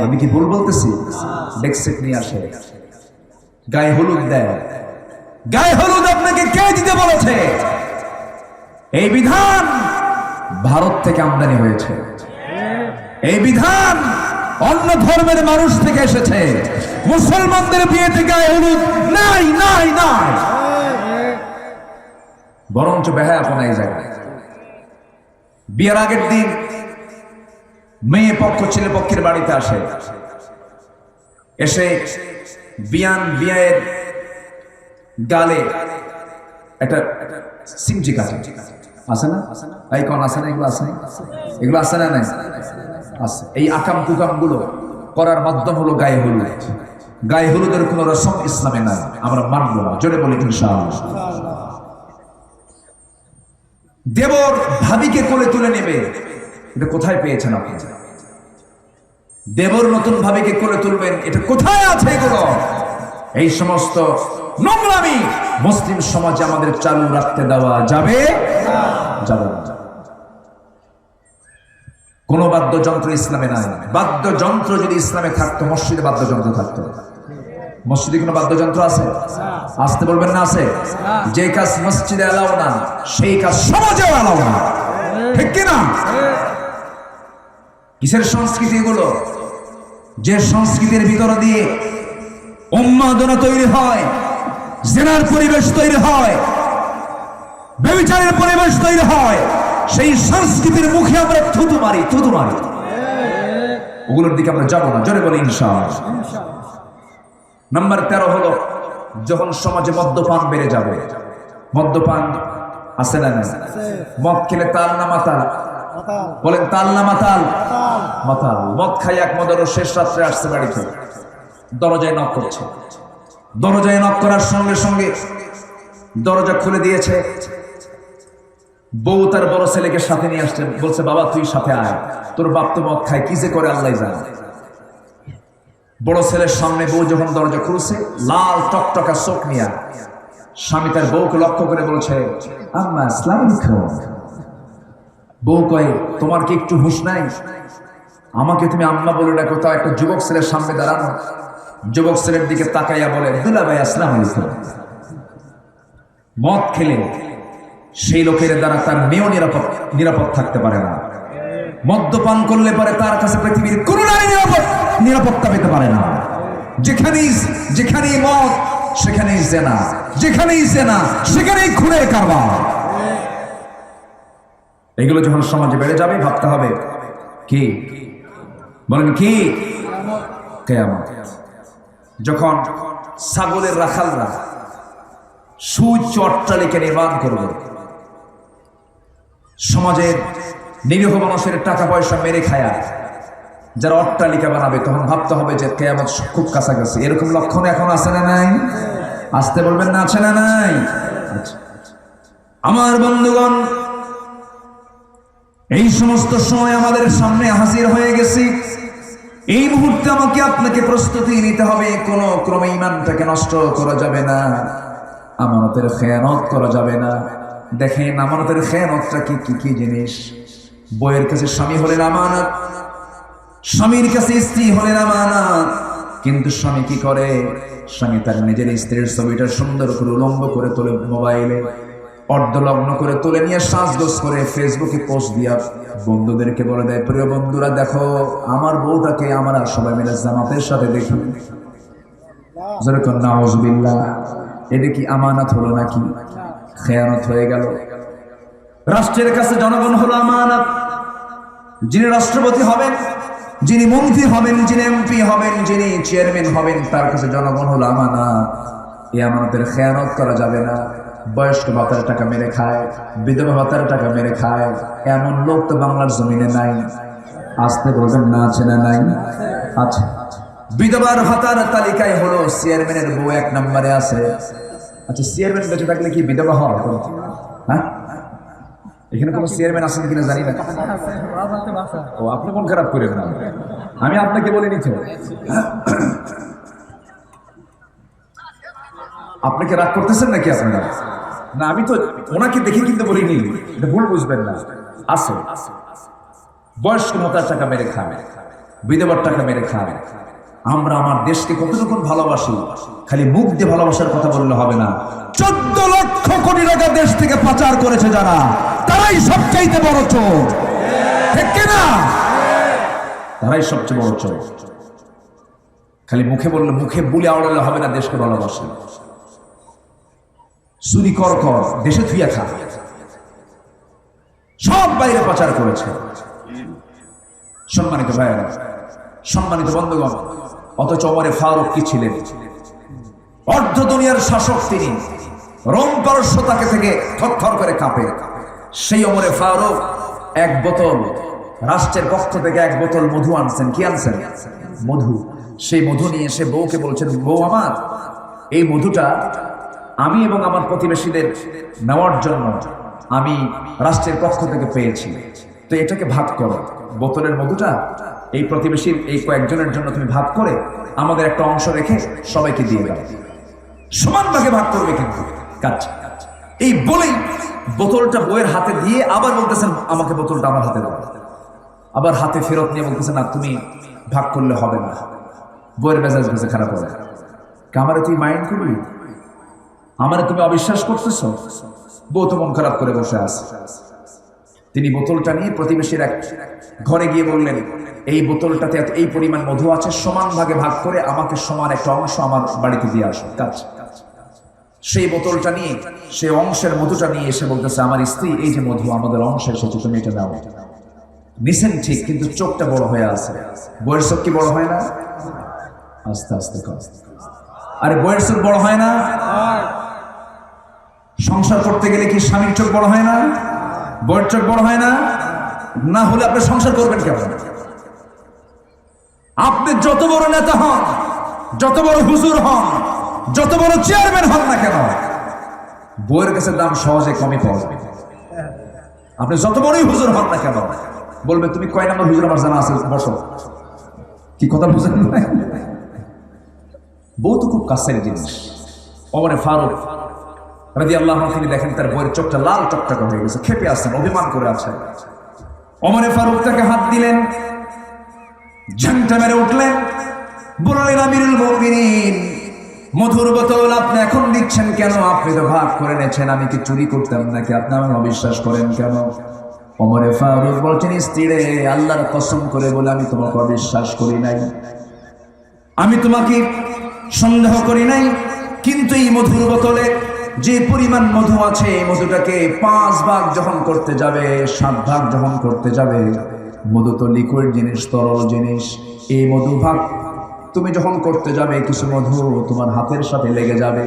A: আমি কি ভুল বলতেছি? ডেক্সেট নিয়ে আসে, গায়ে হলুদ দেয়। গায়ে হলুদ আপনাকে কে দিতে বলেছে? এই বিধান ভারত থেকে আমদানি হয়েছে, এই বিধান অন্য ধর্মের মানুষ থেকে এসেছে। মুসলমানদের বিয়েতে গায়ে হলুদ নাই নাই নাই, বরঞ্চ বেহায়াপনাই যায়। বিয়ের আগের দিন মেয়ে পক্ষ ছেলে পক্ষের বাড়িতে আসে, এসে বিয়ের গালে একটা সিমটি কাটে, আছে না? এই কোন আছে না? এগুলো আছে না? এগুলো আছে না? নাই আছে। এই আকাম কুকাম গুলো করার মাধ্যম হলো গায়ে হলুদ। গায়ে হলুদের কোন রসম ইসলামে নাই, আমরা মানবো না। জোরে বলি ইনশাআল্লাহ। দেবর ভাবিকে কোলে তুলে নেবে, এটা কোথায় পেয়েছেন আপনি? দেবর নতুন ভাবিকে কোলে তুলবেন, এটা কোথায় আছে? এগুলো, এই সমস্ত নোংরামি মুসলিম সমাজে আমাদের চালু রাখতে দেওয়া যাবে যাবে না। কোন বাদ্যযন্ত্র ইসলামে নাই। বাদ্যযন্ত্র যদি ইসলামে থাকতো, মসজিদে বাদ্যযন্ত্র থাকতো। মসজিদে কোনো বাদ্যযন্ত্র আছে? আসতে বলবেন না আছে? যে কাজ মসজিদে এলাও না, সেই কাজ সমাজেও এলাও না, ঠিক কিনা? কিসের সংস্কৃতি এগুলো? যে সংস্কৃতির ভিতর দিয়ে উন্মাদনা তৈরি হয়, জিনার পরিবেশ তৈরি হয়, ব্যভিচারের পরিবেশ তৈরি হয়, সেই সংস্কৃতির মুখে আমরা থুতু মারি, থুতু মারি। ওগুলোর দিকে আমরা যাবো না। জোরে বলি ইনশাআল্লাহ। নাম্বার 13 হলো যখন সমাজে মদ্যপান বেড়ে যাবে। মদ্যপান আছে না? মদ খেলে তাল না মাতাল? বলেন তাল না মাতাল? মাতাল। মদ খাই এক মদের শেষ রাত্রে আসছে বাড়িতে, দরজায় নক করছে। দরজায় নক করার সঙ্গে সঙ্গে দরজা খুলে দিয়েছে। বউ তার বড় ছেলেকে সাথে নিয়ে আসছেন, বলছে বাবা তুই সাথে আয়, তোর বাপ তো মদ খায়, কি যে করে আল্লাহ জানে। বড় ছেলের সামনে বউ যখন দরজা খুলছে, লাল টকটকা চোখ নিয়ে স্বামী তার বউকে লক্ষ্য করে বলছে আম্মা আসসালামু আলাইকুম। বউ কয় তোমার কি একটু হুঁশ নাই? আমাকে তুমি আম্মা বলে ডাকো, তাও একটা যুবক ছেলের সামনে দাঁড়ানো। যুবক ছেলের দিকে তাকাইয়া বলে দুলা ভাই আসসালামু আলাইকুম। মদ খেলে সেই লোকের দ্বারা তার মেয়েও নিরাপদ থাকতে পারে না। মদ্যপান করলে পরে তার কাছে পৃথিবীর কোন নারী নিরাপত্তা পেতে পারে না। যেখানেই মদ সেখানেই জেনা, যেখানেই জেনা সেখানেই খুনের কারবার। এগুলো যখন সমাজে বেড়ে যাবে ভাবতে হবে কি, বলেন কি? কিয়ামত। যখন ছাগলের রাখালরা সুউচ্চ অট্টালিকা নির্মাণ করবে, সমাজের নিরীহ মানুষের টাকা পয়সা মেরে খায়া যারা অট্টালিকা বানাবে, তখন ভাবতে হবে যে কিয়ামত খুব কাছাকাছি। এরকম লক্ষণ এখন আছে না নাই? আসতে বলবেন না, আছে না নাই? আমার বন্ধুগণ, এই সমস্ত সময় আমাদের সামনে হাজির হয়ে গেছি। এই মুহূর্তে আমাকে আপনাকে প্রস্তুতি নিতে হবে। কোন ক্রমে ঈমানটাকে নষ্ট করা যাবে না, আমানতের খেয়ানত করা যাবে না। দেখেন আমানতের খেয়ানতটা কি জিনিস। বইয়ের কাছে স্বামী হলেন আমানত, স্বামীর কাছে স্ত্রী হলেন আমানত। কিন্তু স্বামী কি করে? স্বামী তার নিজের স্ত্রীর ছবিটা সুন্দর করে উলম্ব করে তোলে, মোবাইলে অর্ধলগ্ন করে তুলে নিয়ে সাজগোজ করে ফেসবুকে পোস্ট দিয়া বন্ধুদেরকে বলে দেয়, প্রিয় বন্ধুরা দেখো আমার বউটাকে আমরা সবাই মিলে জামাতের সাথে দেখি। যেরকম নাউজুবিল্লাহ, এটা কি আমানত হলো নাকি? খেয়ানত হয়ে গেল। রাষ্ট্রের কাছে জনগণ হলো আমানত। যিনি রাষ্ট্রপতি হবেন, যিনি মন্ত্রী হবেন, যিনি এমপি হবেন, যিনি চেয়ারম্যান হবেন, তার কাছে জনগণ হলো আমানত। এই আমানতের খেয়ানত করা যাবে না। বয়স্ক ভাতার টাকা মেরে খায়, বিধবা ভাতার টাকা মেরে খায়, এমন লোক তো বাংলার জমিনে নাই। আসতে বলবেন না, আছে না নাই? আচ্ছা, বিধবার ভাতার তালিকায় হলো চেয়ারম্যানের বউ 1 নম্বরে আছে। আচ্ছা, চেয়ারম্যান বেঁচে থাকলে কি বিধবা হয়? হ্যাঁ, এখানে কোনো চেয়ারম্যান আছেন কিনা জানি না। ও, আপনি মন খারাপ করেন না, আমি আপনাকে বলিনি তো। আপনাকে রাগ করতেছেন নাকি আপনারা? না, আমি তো ওনাকে দেখে কিন্তু বলিনি, এটা ভুল বুঝবেন না। আছে বয়স্ক ভাতার টাকা মেরে খাবে, বিধবার টাকা মেরে খাবে। আমরা আমার দেশকে কতটুকু ভালোবাসি, খালি মুখ দিয়ে ভালোবাসার কথা বললে হবে না। 14 লক্ষ কোটি টাকা দেশ থেকে পাচার করেছে যারা, তারাই সবচাইতে বড় চোর, ঠিক কিনা? তারাই সবচেয়ে বড় চোর। খালি মুখে বললে, মুখে বুলি আওড়ালে হবে না দেশকে ভালোবাসে। চুরি কর, দেশে থুইয়া খা, সব বাইরে পাচার করেছে। সম্মানিত ভাইয়েরা, সম্মানিত বন্ধুগণ, অথচ ওমরে ফারুক কি ছিলেন? অর্ধ দুনিয়ার শাসক তিনি। রোম পারস্য তাকে থেকে থরথর করে কাঁপে। সেই ওমরে ফারুক 1 বোতল, রাষ্ট্রের পক্ষ থেকে 1 বোতল মধু আনছেন। কি আনছেন? মধু। সেই মধু নিয়ে এসে বউকে বলছেন, বউ আমার, এই মধুটা আমি এবং আমার প্রতিবেশীদের নেওয়ার জন্য আমি রাষ্ট্রের পক্ষ থেকে পেয়েছি, তো এটাকে ভাগ করো। বোতলের মধুটা এই প্রতিবেশীর এই কয়েকজনের জন্য তুমি ভাগ করে আমাদের একটা অংশ রেখে সবাইকে দিয়ে দাও, সমান ভাগে ভাগ করবে কিন্তু কাজ। এই বলেই বোতলটা বইয়ের হাতে দিয়ে আবার বলতেছেন, আমাকে বোতলটা আমার হাতে দাও। আবার হাতে ফেরত নিয়ে বলতেছেন, না তুমি ভাগ করলে হবে না। বইয়ের মেজাজ বেঁচে খারাপ হবে। আমারে তুই মাইন্ড করবি, আমারে তুমি অবিশ্বাস করতেছ? বউ তো মন খারাপ করে বসে আছে। তিনি বোতলটা নিয়ে প্রতিবেশীর এক ঘরে গিয়ে বললেন, এই বোতলটাতে এই পরিমাণ মধু আছে, সমান ভাগে ভাগ করে আমাকে সমান একটা অংশ আমার বাড়িতে দিয়ে আসো কাজ। সেই বোতলটা নিয়ে, সেই অংশের মধুটা নিয়ে এসে বলতেছে, আমার স্ত্রী, এই যে মধু আমাদের অংশে এসেছে, তুমি এটা নাও। নিছেন ঠিক, কিন্তু চোখটা বড় হয়ে আছে। বইয়ের চোখ কি বড় হয় না? আস্তে আস্তে কর। আরে বইয়ের চোখ বড় হয় না? সংসার করতে গেলে কি স্বামীর চোখ বড় হয় না? বইয়ের চোখ বড় হয় না? না হলে আপনি সংসার করবেন কেমন? আপনি যত বড় নেতা হন, যত বড় হুজুর হন, যত বড় চেয়ারম্যান হন না কেন, বইয়ের কাছে দাম সহজে কমই পাওয়া যাবে। আপনি যত বড়ই হুজুর হন না কেন, বলবে তুমি কয় নম্বর হুজুর আমার জানা আছে, বসো। কি কথা বুঝেন? বউ তো খুব কাছের জিনিস। ওমরে ফারুক রাদিয়াল্লাহু আনহু তিনি দেখেন তার বইয়ের চোখটা লাল টকটকে হয়ে গেছে, খেপে আছেন, অভিমান করে আছেন। ওমরে ফারুক তাকে হাত দিলেন, ঝাংটা মেরে উঠলেন, বললেন, আমিরুল মুমিনিন, মধুর বোতল আপনি এখন দিচ্ছেন কেন? আপনি তো ভাগ করে নিয়েছেন, আমি কি চুরি করতাম নাকি? আপনি আমাকে অবিশ্বাস করেন কেন? ওমরে ফারুক বলছেন, স্ত্রীরে, আল্লাহর কসম করে বলে আমি তোমাকে অবিশ্বাস করি নাই, আমি তোমাকে সন্দেহ করি নাই, কিন্তু এই মধুর বোতলে যে পরিমাণ মধু আছে, এই মধুটাকে 5 ভাগ যখন করতে যাবে, 7 ভাগ যখন করতে যাবে, মধু তো লিকুইড জিনিস, তরল জিনিস, এই মধু ভাগ তুমি যখন করতে যাবে, কিছু মধু তোমার হাতের সাথে লেগে যাবে।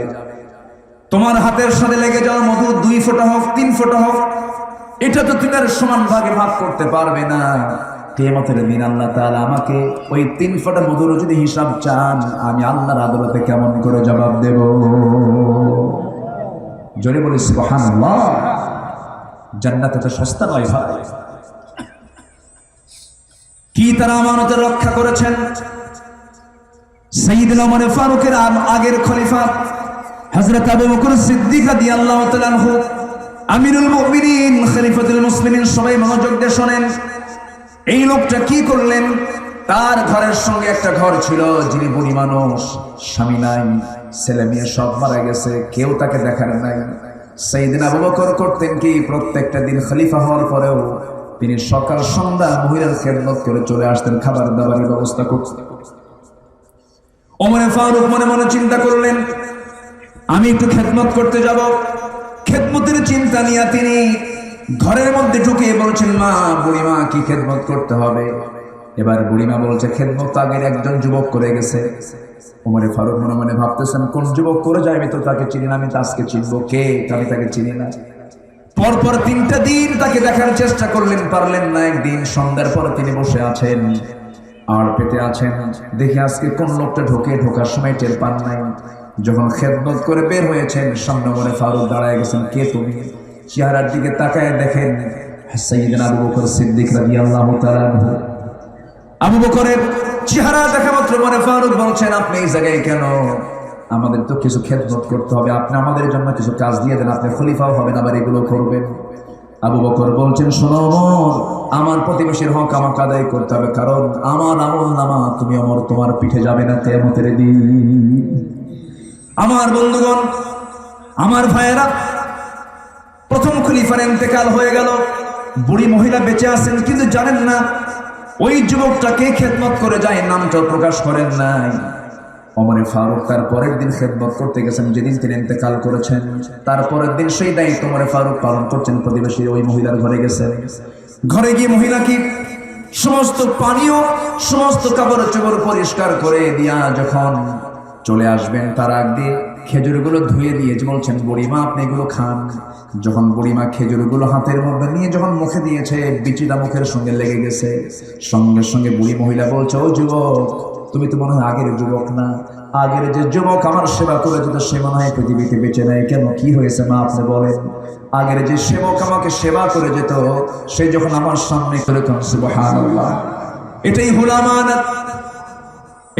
A: তোমার হাতের সাথে লেগে যাওয়া মধু 2 ফোঁটা হোক, 3 ফোঁটা হোক, এটা তো তুমি আর সমান ভাগে ভাগ করতে পারবে না। কিয়ামতের দিন আল্লাহ তাআলা আমাকে ওই 3 ফোঁটা মধুর যদি হিসাব চান, আমি আল্লাহর আদালতে কেমন করে জবাব দেব? জোরে বলি সুবহানাল্লাহ। জান্নাত এত সস্তা নয় ভাই। কি তারা আমানতে রক্ষা করেছেন? সাইয়েদনা ওমর ফারুকের আগের খলিফা হযরত আবু বকর সিদ্দিক রাদিয়াল্লাহু তাআলা আনহু, আমিরুল মুমিনিন, খলিফাতুল মুসলিমিন, সবাই মনোযোগ দিয়ে শোনেন। এই লোকটা কি করলেন? তার ঘরের সঙ্গে একটা ঘর ছিল, যিনি বুড়ি মানুষ, স্বামী নাই, ছেলে মেয়ে সব মারা গেছে, কেউ তাকে দেখার নাই। সাইয়েদনা আবু বকর করতেন কি, প্রত্যেকটা দিন খলিফা হওয়ার পরেও তিনি সকাল সন্ধ্যা মহিলার খেদমত করে চলে আসতেন, খাবার দাবারের ব্যবস্থা করতেন। ওমর ফারুক মনে মনে চিন্তা করলেন, আমি একটু খেদমত করতে যাব। খেদমতের চিন্তা নিয়ে তিনি ঘরের মধ্যে ঢুকে বলছেন, মা, বুড়িমা, কি খেদমত করতে হবে? এবার বুড়িমা বলছে, খেদমত আগের একজন যুবক করে গেছে। ওমর ফারুক মনে মনে ভাবতেছেন, কোন যুবক করে যায়? আমি তো তাকে চিনি না, আমি তো আজকে চিনবো কে? আমি তাকে চিনি না। পরপর 3টা দিন তাকে দেখার চেষ্টা করলেন, পারলেন না। একদিন সন্ধ্যার পরে তিনি বসে আছেন আর পেতে আছেন, দেখে আজকে কোন লোকটা ঢোকার সময় টের পান নাই। যখন খেদমত করে বের হয়েছেন, সামনে ওমর ফারুক দাঁড়ায় গেছেন। কে তুমি? চেহারার দিকে তাকায় দেখেন সাইয়েদনা আবু বকর সিদ্দিক রাদিয়াল্লাহু তাআলা আনহু। আবু বকরের চেহারা দেখা মাত্র ওমর ফারুক বলছেন, আপনি এই জায়গায় কেন? আমাদের তো কিছু খেদমত করতে হবে, আপনি আমাদের জন্য কিছু কাজ দিয়ে দেন, আপনি খলিফাও হবেন, আবার এগুলো করবেন। আবু বকর বলছেন, শোনো ওমর, আমার প্রতিবেশীর হক আমাকে আদায় করতে হবে, কারণ আমার আমলনামা তুমি ওমর তোমার পিঠে যাবে না কিয়ামতের দিন। আমার বন্ধুগণ, আমার ভাইয়েরা, প্রথম খলিফার ইন্তেকাল হয়ে গেল, বুড়ি মহিলা বেঁচে আছেন, কিন্তু জানেন না ওই যুবকটা কে খেদমত করে যায়, নামটা প্রকাশ করেন নাই। ওমর ফারুক তার পরের দিন খেদমত করতে গেছেন, যেদিন তিনি ইন্তেকাল করেছেন, তারপরের দিন সেই দায়িত্ব ওমর ফারুক পালন করছেন। প্রতিবেশী ওই মহিলার ঘরে গেছেন। ঘরে গিয়ে মহিলা কি সমস্ত পানীয়, সমস্ত কাপড় চোপড় পরিষ্কার করে দিয়া যখন চলে আসবেন, তার আগে খেজুরগুলো ধুয়ে দিয়ে বলছেন, বুড়িমা, আপনি এগুলো খান। যখন বুড়িমা খেজুরগুলো হাতের মধ্যে নিয়ে যখন মুখে দিয়েছে, বিচিটা মুখের সঙ্গে লেগে গেছে। সঙ্গে সঙ্গে বুড়ি মহিলা বলছে, ও যুবক, তুমি তো মনে হয় আগের যুবক না। আগের যে যুবক আমার সেবা করে যেত, সে মনে হয় পৃথিবীতে বেঁচে নাই। কেন, কি হয়েছে মা, আপনি বলেন। আগের যে সেবক আমাকে সেবা করে যেত, সে যখন আমার সামনে করে, সুবহানাল্লাহ। এটাই হলো আমানত,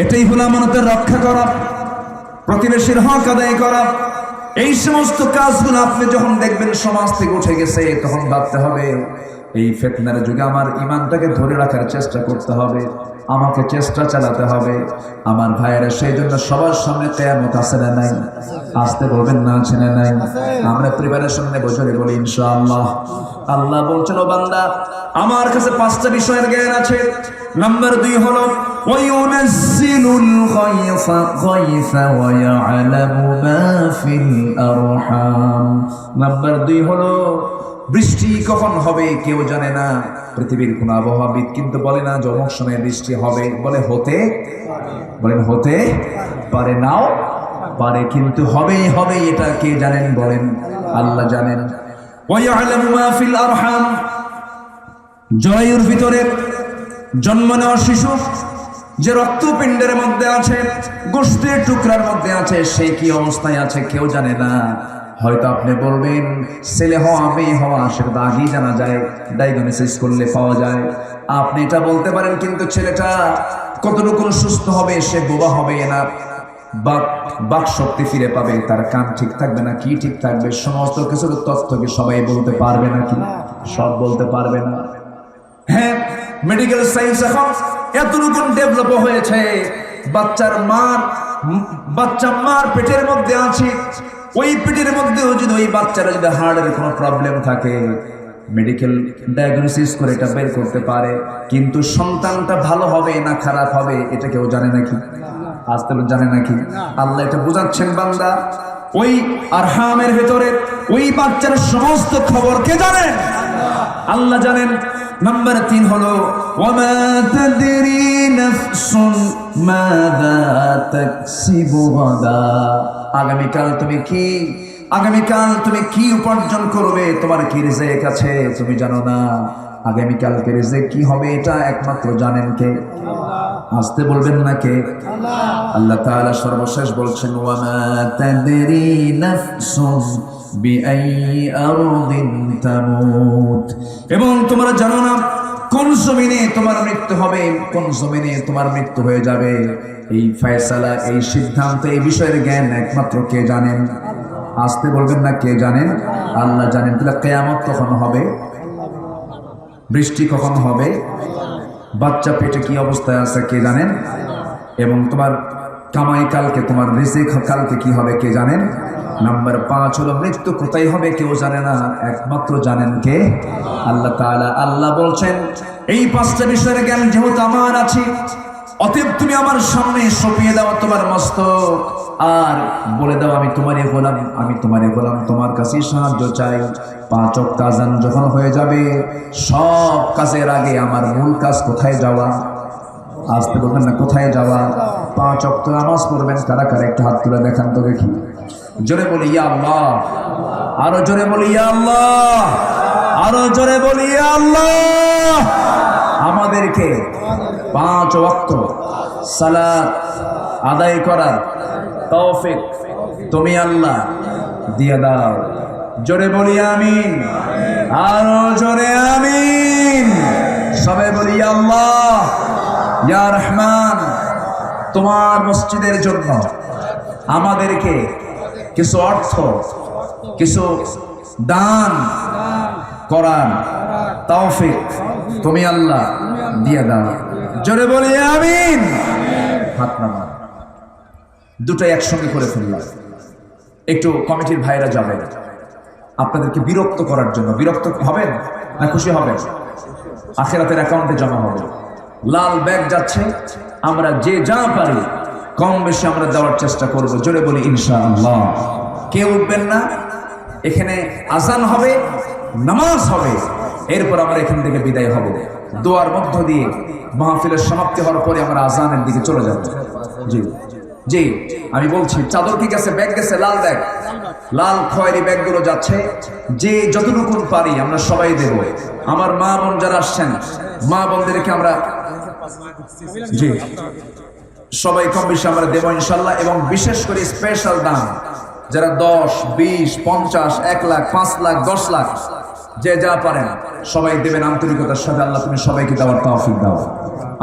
A: এটাই হলো আমানতের রক্ষা করা, প্রতিবেশীর হক আদায় করা। এই সমস্ত কাজগুলো আপনি যখন দেখবেন সমাজ থেকে উঠে গেছে, তখন ভাবতে হবে, এই ফিতনার যুগে আমার ঈমানটাকে ধরে রাখার চেষ্টা করতে হবে, আমাকে চেষ্টা চালাতে হবে। আমার ভাইয়েরা, সেই জন্য সবার সামনে কিয়ামত আছে না নাই? আসতে বলবেন না, আছে না নাই? আমরা প্রিপারেশন নেব, জোরে বলি ইনশাআল্লাহ। আল্লাহ বলছেন, ও বান্দা, আমার কাছে 5টা বিষয়ের জ্ঞান আছে। নাম্বার 2 হলো ওয়ায়ুনাজ্জিলুল গায়সা ওয়া ইয়ালামু মা ফিল আরহাম। নাম্বার 2 হলো বৃষ্টি কখন হবে কেউ জানে না। পৃথিবীর কোন আবহাওয়াবিদ কিন্তু বলে না যমক সময় বৃষ্টি হবে, বলে হতে, বলেন হতে পারে, নাও পারে, কিন্তু হবেই হবে। এটা কে জানেন? বলেন আল্লাহ জানেন। ওয়া ইয়ালামু মা ফিল আরহাম, জরায়ুর ভিতরে জন্ম নেওয়া শিশু যে রক্তপিণ্ডের মধ্যে আছে, গোশতের টুকরার মধ্যে আছে, সে কি অবস্থায় আছে কেউ জানে না। হয়তো আপনি বলবেন ছেলে হওয়া মেয়ে হওয়া সেটা তো আগেই জানা যায়, ডায়াগনোসিস করলে পাওয়া যায়। আপনি এটা বলতে পারেন, কিন্তু ছেলেটা কতটুকু সুস্থ হবে, সে বোবা হবে না, বাক শক্তি ফিরে পাবে, তার কান ঠিক থাকবে না, কি ঠিক থাকবে, সমস্ত কিছুর তথ্য কি সবাই বলতে পারবে নাকি? সব বলতে পারবে না। হ্যাঁ, মেডিকেল সায়েন্স এখন এতটুকু ডেভেলপ হয়েছে, বাচ্চার মার বাচ্চা মার পেটের মধ্যে আছে, ওই পেটের মধ্যেও যদি ওই বাচ্চারা যদি হার্টের কোনো প্রবলেম থাকে, মেডিকেল ডায়াগনোসিস করে এটা বের করতে পারে, কিন্তু সন্তানটা ভালো হবে না খারাপ হবে এটা কেউ জানে নাকি? আজ তো জানে নাকি? আল্লাহ এটা বুঝাচ্ছেন বান্দা, ওই আরহামের ভেতরে ওই বাচ্চার সমস্ত খবর কে জানেন? আল্লাহ জানেন। নাম্বার 3 হলো ওয়ামা তাদরি নাফসুন মাযা তাকসিবু গাদা। আগামীকাল তুমি কি উপার্জন করবে, তোমার কি রিজিক আছে তুমি জানো না। আগামীকালকে রিজিক কি হবে এটা একমাত্র জানেন কে? আসতে বলবেন না কে? আল্লাহ তাআলা সর্বশেষ বলছেন ওয়ামা তাদরি নাফসুন বিআইয়ি আরদিন তামুত। এবং তোমরা জানো না কোন জমিনে তোমার মৃত্যু হবে, কোন জমিনে তোমার মৃত্যু হয়ে যাবে। এই ফয়সালা, এই সিদ্ধান্ত, এই বিষয়ের জ্ঞান একমাত্র কে জানেন? আসতে বলবেন না কে জানেন? আল্লাহ জানেন। তাহলে কিয়ামত কখন হবে, বৃষ্টি কখন হবে, বাচ্চা পেটে কি অবস্থায় আছে কে জানেন? এবং তোমার কামাই কালকে, তোমার রিজিক কালকে কি হবে কে জানেন? নাম্বার 5 হলো মৃত্যু কোথায় হবে কেউ জানে না, একমাত্র জানেন কে? আল্লাহ তাআলা। আল্লাহ বলছেন এই 5টা বিষয়ের জ্ঞান যেহেতু আমার আছে, অতএব তুমি আমার সামনে সঁপিয়ে দাও তোমার মস্তক, আর বলে দাও আমি তোমারই গোলাম, আমি তোমারই গোলাম, তোমার কাছে সাহায্য চাই। 5 ওয়াক্ত আযান যখন হয়ে যাবে, সব কাজের আগে আমার মূল কাজ কোথায় যাওয়া? আসতে বলবেন না কোথায় যাওয়া? 5 ওয়াক্ত নামাজ পড়বেন। কারা কারা একটু হাত তুলে দেখান তো দেখি। জোরে বলি ইয়া আল্লাহ, আরো জোরে বলি ইয়া আল্লাহ, আরো জোরে বলি ইয়া আল্লাহ। আমাদেরকে 5 ওয়াক্ত সালাত আদায় করার তৌফিক তুমি আল্লাহ দিয়ে দাও। জোরে বলি আমিন, আরো জোরে আমিন। সবাই বলি ইয়া আল্লাহ, ইয়া রহমান। তোমার মসজিদের জন্য আমাদেরকে কিছু অর্থ, কিছু দান করার তৌফিক তুমি আল্লাহ দিয়ে দাও। জোরে বলি আমিন। হাত নামান। দুটোই একসঙ্গে করে ফেললাম। একটু কমিটির ভাইরা যাবেন আপনাদেরকে বিরক্ত করার জন্য। বিরক্ত হবেন না খুশি হবেন? আখিরাতের অ্যাকাউন্টে জমা হবে। লাল ব্যাগ যাচ্ছে, আমরা যে যা পারি কম বেশি আমরা দেওয়ার চেষ্টা করব। জোরে বলি ইনশাআল্লাহ। কেউ উঠবেন না। এখানে আজান হবে, নামাজ হবে, এরপর আমরা এখান থেকে বিদায় হব। দোয়ার মধ্য দিয়ে মাহফিলের সমাপ্তি হওয়ার পরে আমরা আজানের দিকে চলে যাব। জি জি, আমি বলছি চাদর কি গেছে, ব্যাগ গেছে, লাল ব্যাগ, লাল খয়েরি ব্যাগগুলো যাচ্ছে। যে যতটুকু পারি আমরা সবাই দেব। আমার মা বোন যারা আসছেন, মা বোনদেরকে আমরা জি সবাই কম বেশি আমরা দেব ইনশাল্লাহ। এবং বিশেষ করে স্পেশাল দান যারা 10, 20, 50, 1 লাখ, 5 লাখ, 10 লাখ যে যা পারেন সবাই দেবেন আন্তরিকতার সাথে। আল্লাহ তুমি সবাইকে দেওয়ার তৌফিক দাও।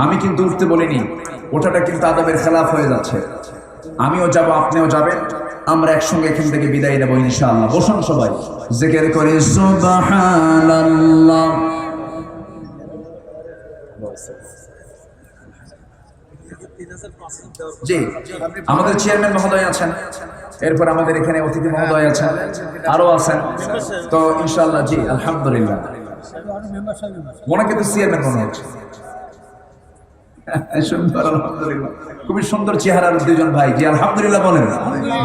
A: আমি কিন্তু উঠতে বলিনি, ওঠাটা কিন্তু আদবের খেলাফ হয়ে যাচ্ছে। আমিও যাব, আপনিও যাবেন, আমরা একসঙ্গে এখান থেকে বিদায় নেব ইনশাআল্লাহ। বসুন সবাই জিকির করে সুবহানাল্লাহ। জি, আমাদের চেয়ারম্যান মহোদয় আছেন, এরপর আমাদের এখানে অতিথি মহোদয় আছেন, আরো আছেন। তো ইনশাআল্লাহ জি আলহামদুলিল্লাহ। ওনাকে তো চেয়ারম্যান মনে হচ্ছে। সুন্দর, আলহামদুলিল্লাহ। খুবই সুন্দর চেহারার 2 জন ভাই। জি আলহামদুলিল্লাহ বলেন।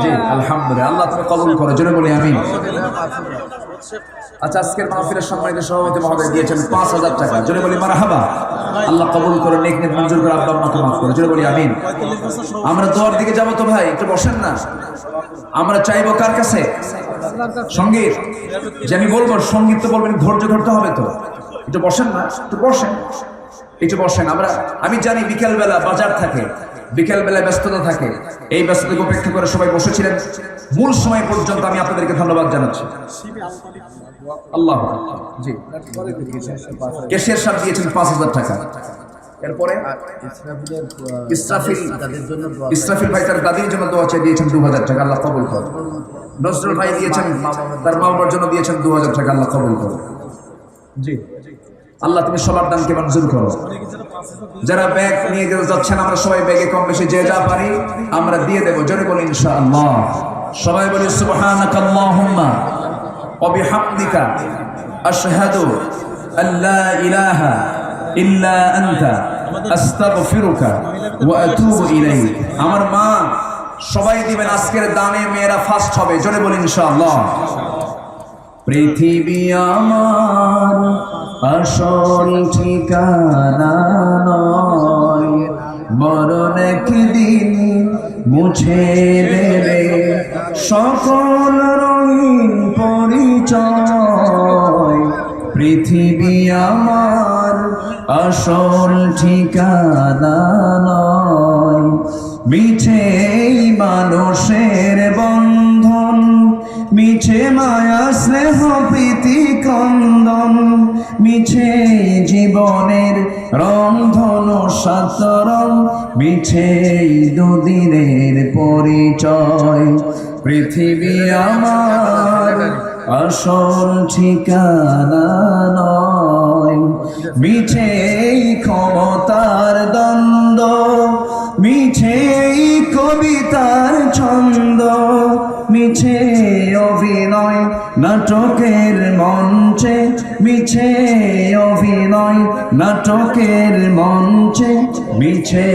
A: জি আলহামদুলিল্লাহ। আল্লাহ তুমি কবুল করো। জোরে বলি আমিন। আচ্ছা, আজকের মাহফিলের সম্মানিত সভাপতি মহোদয় দিয়েছেন 5000 টাকা। জোরে বলি মারহাবা। আল্লাহ কবুল করে, নেক নেক মঞ্জুর করে, আব্বা আম্মাকে মাফ করে। জোরে বলি আমিন। আমরা দোয়ার দিকে যাবো তো ভাই, একটু বসেন না। আমরা চাইবো কার কাছে? সঙ্গীত। যে আমি বলবো সঙ্গীত তো বলবেন, ধৈর্য ধরতে হবে তো। একটু বসেন না, একটু বসেন, একটু বসেন। আমি জানি বিকেলবেলা বাজার থাকে, বিকেলবেলা ব্যস্ততা থাকে। এই ব্যস্ততাকে উপেক্ষা করে সবাই বসেছিলেন মূল সময় পর্যন্ত। আমি আপনাদেরকে ধন্যবাদ জানাচ্ছি। আল্লাহ জি ক্যাশিয়ার সাহেব দিয়েছেন 5000 টাকা। এরপরে ইসরাফিল ভাই তার দাদির জন্য দোয়া চেয়ে দিয়েছেন 2000 টাকা। আল্লাহ কবুল করুন। নজরুল ভাই দিয়েছেন তার মা বাবার জন্য দিয়েছেন 2000 টাকা। আল্লাহ কবুল করুন। জি আল্লাহ তুমি সবার দানকে মঞ্জুর করো। যারা ব্যাগ নিয়ে যাচ্ছেন আমরা সবাই ব্যাগে কম বেশি যে যা পারি আমরা দিয়ে দেবো, জোরে বলি ইনশাআল্লাহ। সবাই বলি সুবহানাকাল্লাহুম্মা ওয়া বিহামদিকা আশহাদু আল্লা ইলাহা ইল্লা আনতা আস্তাগফিরুকা ওয়া আতুবু ইলাইক। আমার মা সবাই দিবেন, আজকের দানে মেয়েরা ফার্স্ট হবে, জোরে বলি ইনশাআল্লাহ। পৃথিবী আমার আসল ঠিকানা নয়, মরণ একদিন মুছে দেবে সকল রঙিন পরিচয়। পৃথিবী আমার আসল ঠিকানা নয়, মিছে মানুষের বন্ধন, মিছে মায়া স্নেহ প্রীতি ক্রন্দন, মিছে জীবনের রংধন সাতরং, মিছে দুদিনের পরিচয়। পৃথিবী আমার আসল ঠিকানা নয়, মিছে ক্ষমতার দ্বন্দ্ব, মিছে কবিতার ছন্দ, মিছে অভিনয় নাটকের মঞ্চে, মিছে অভিনয় নাটকের মঞ্চে, মিছে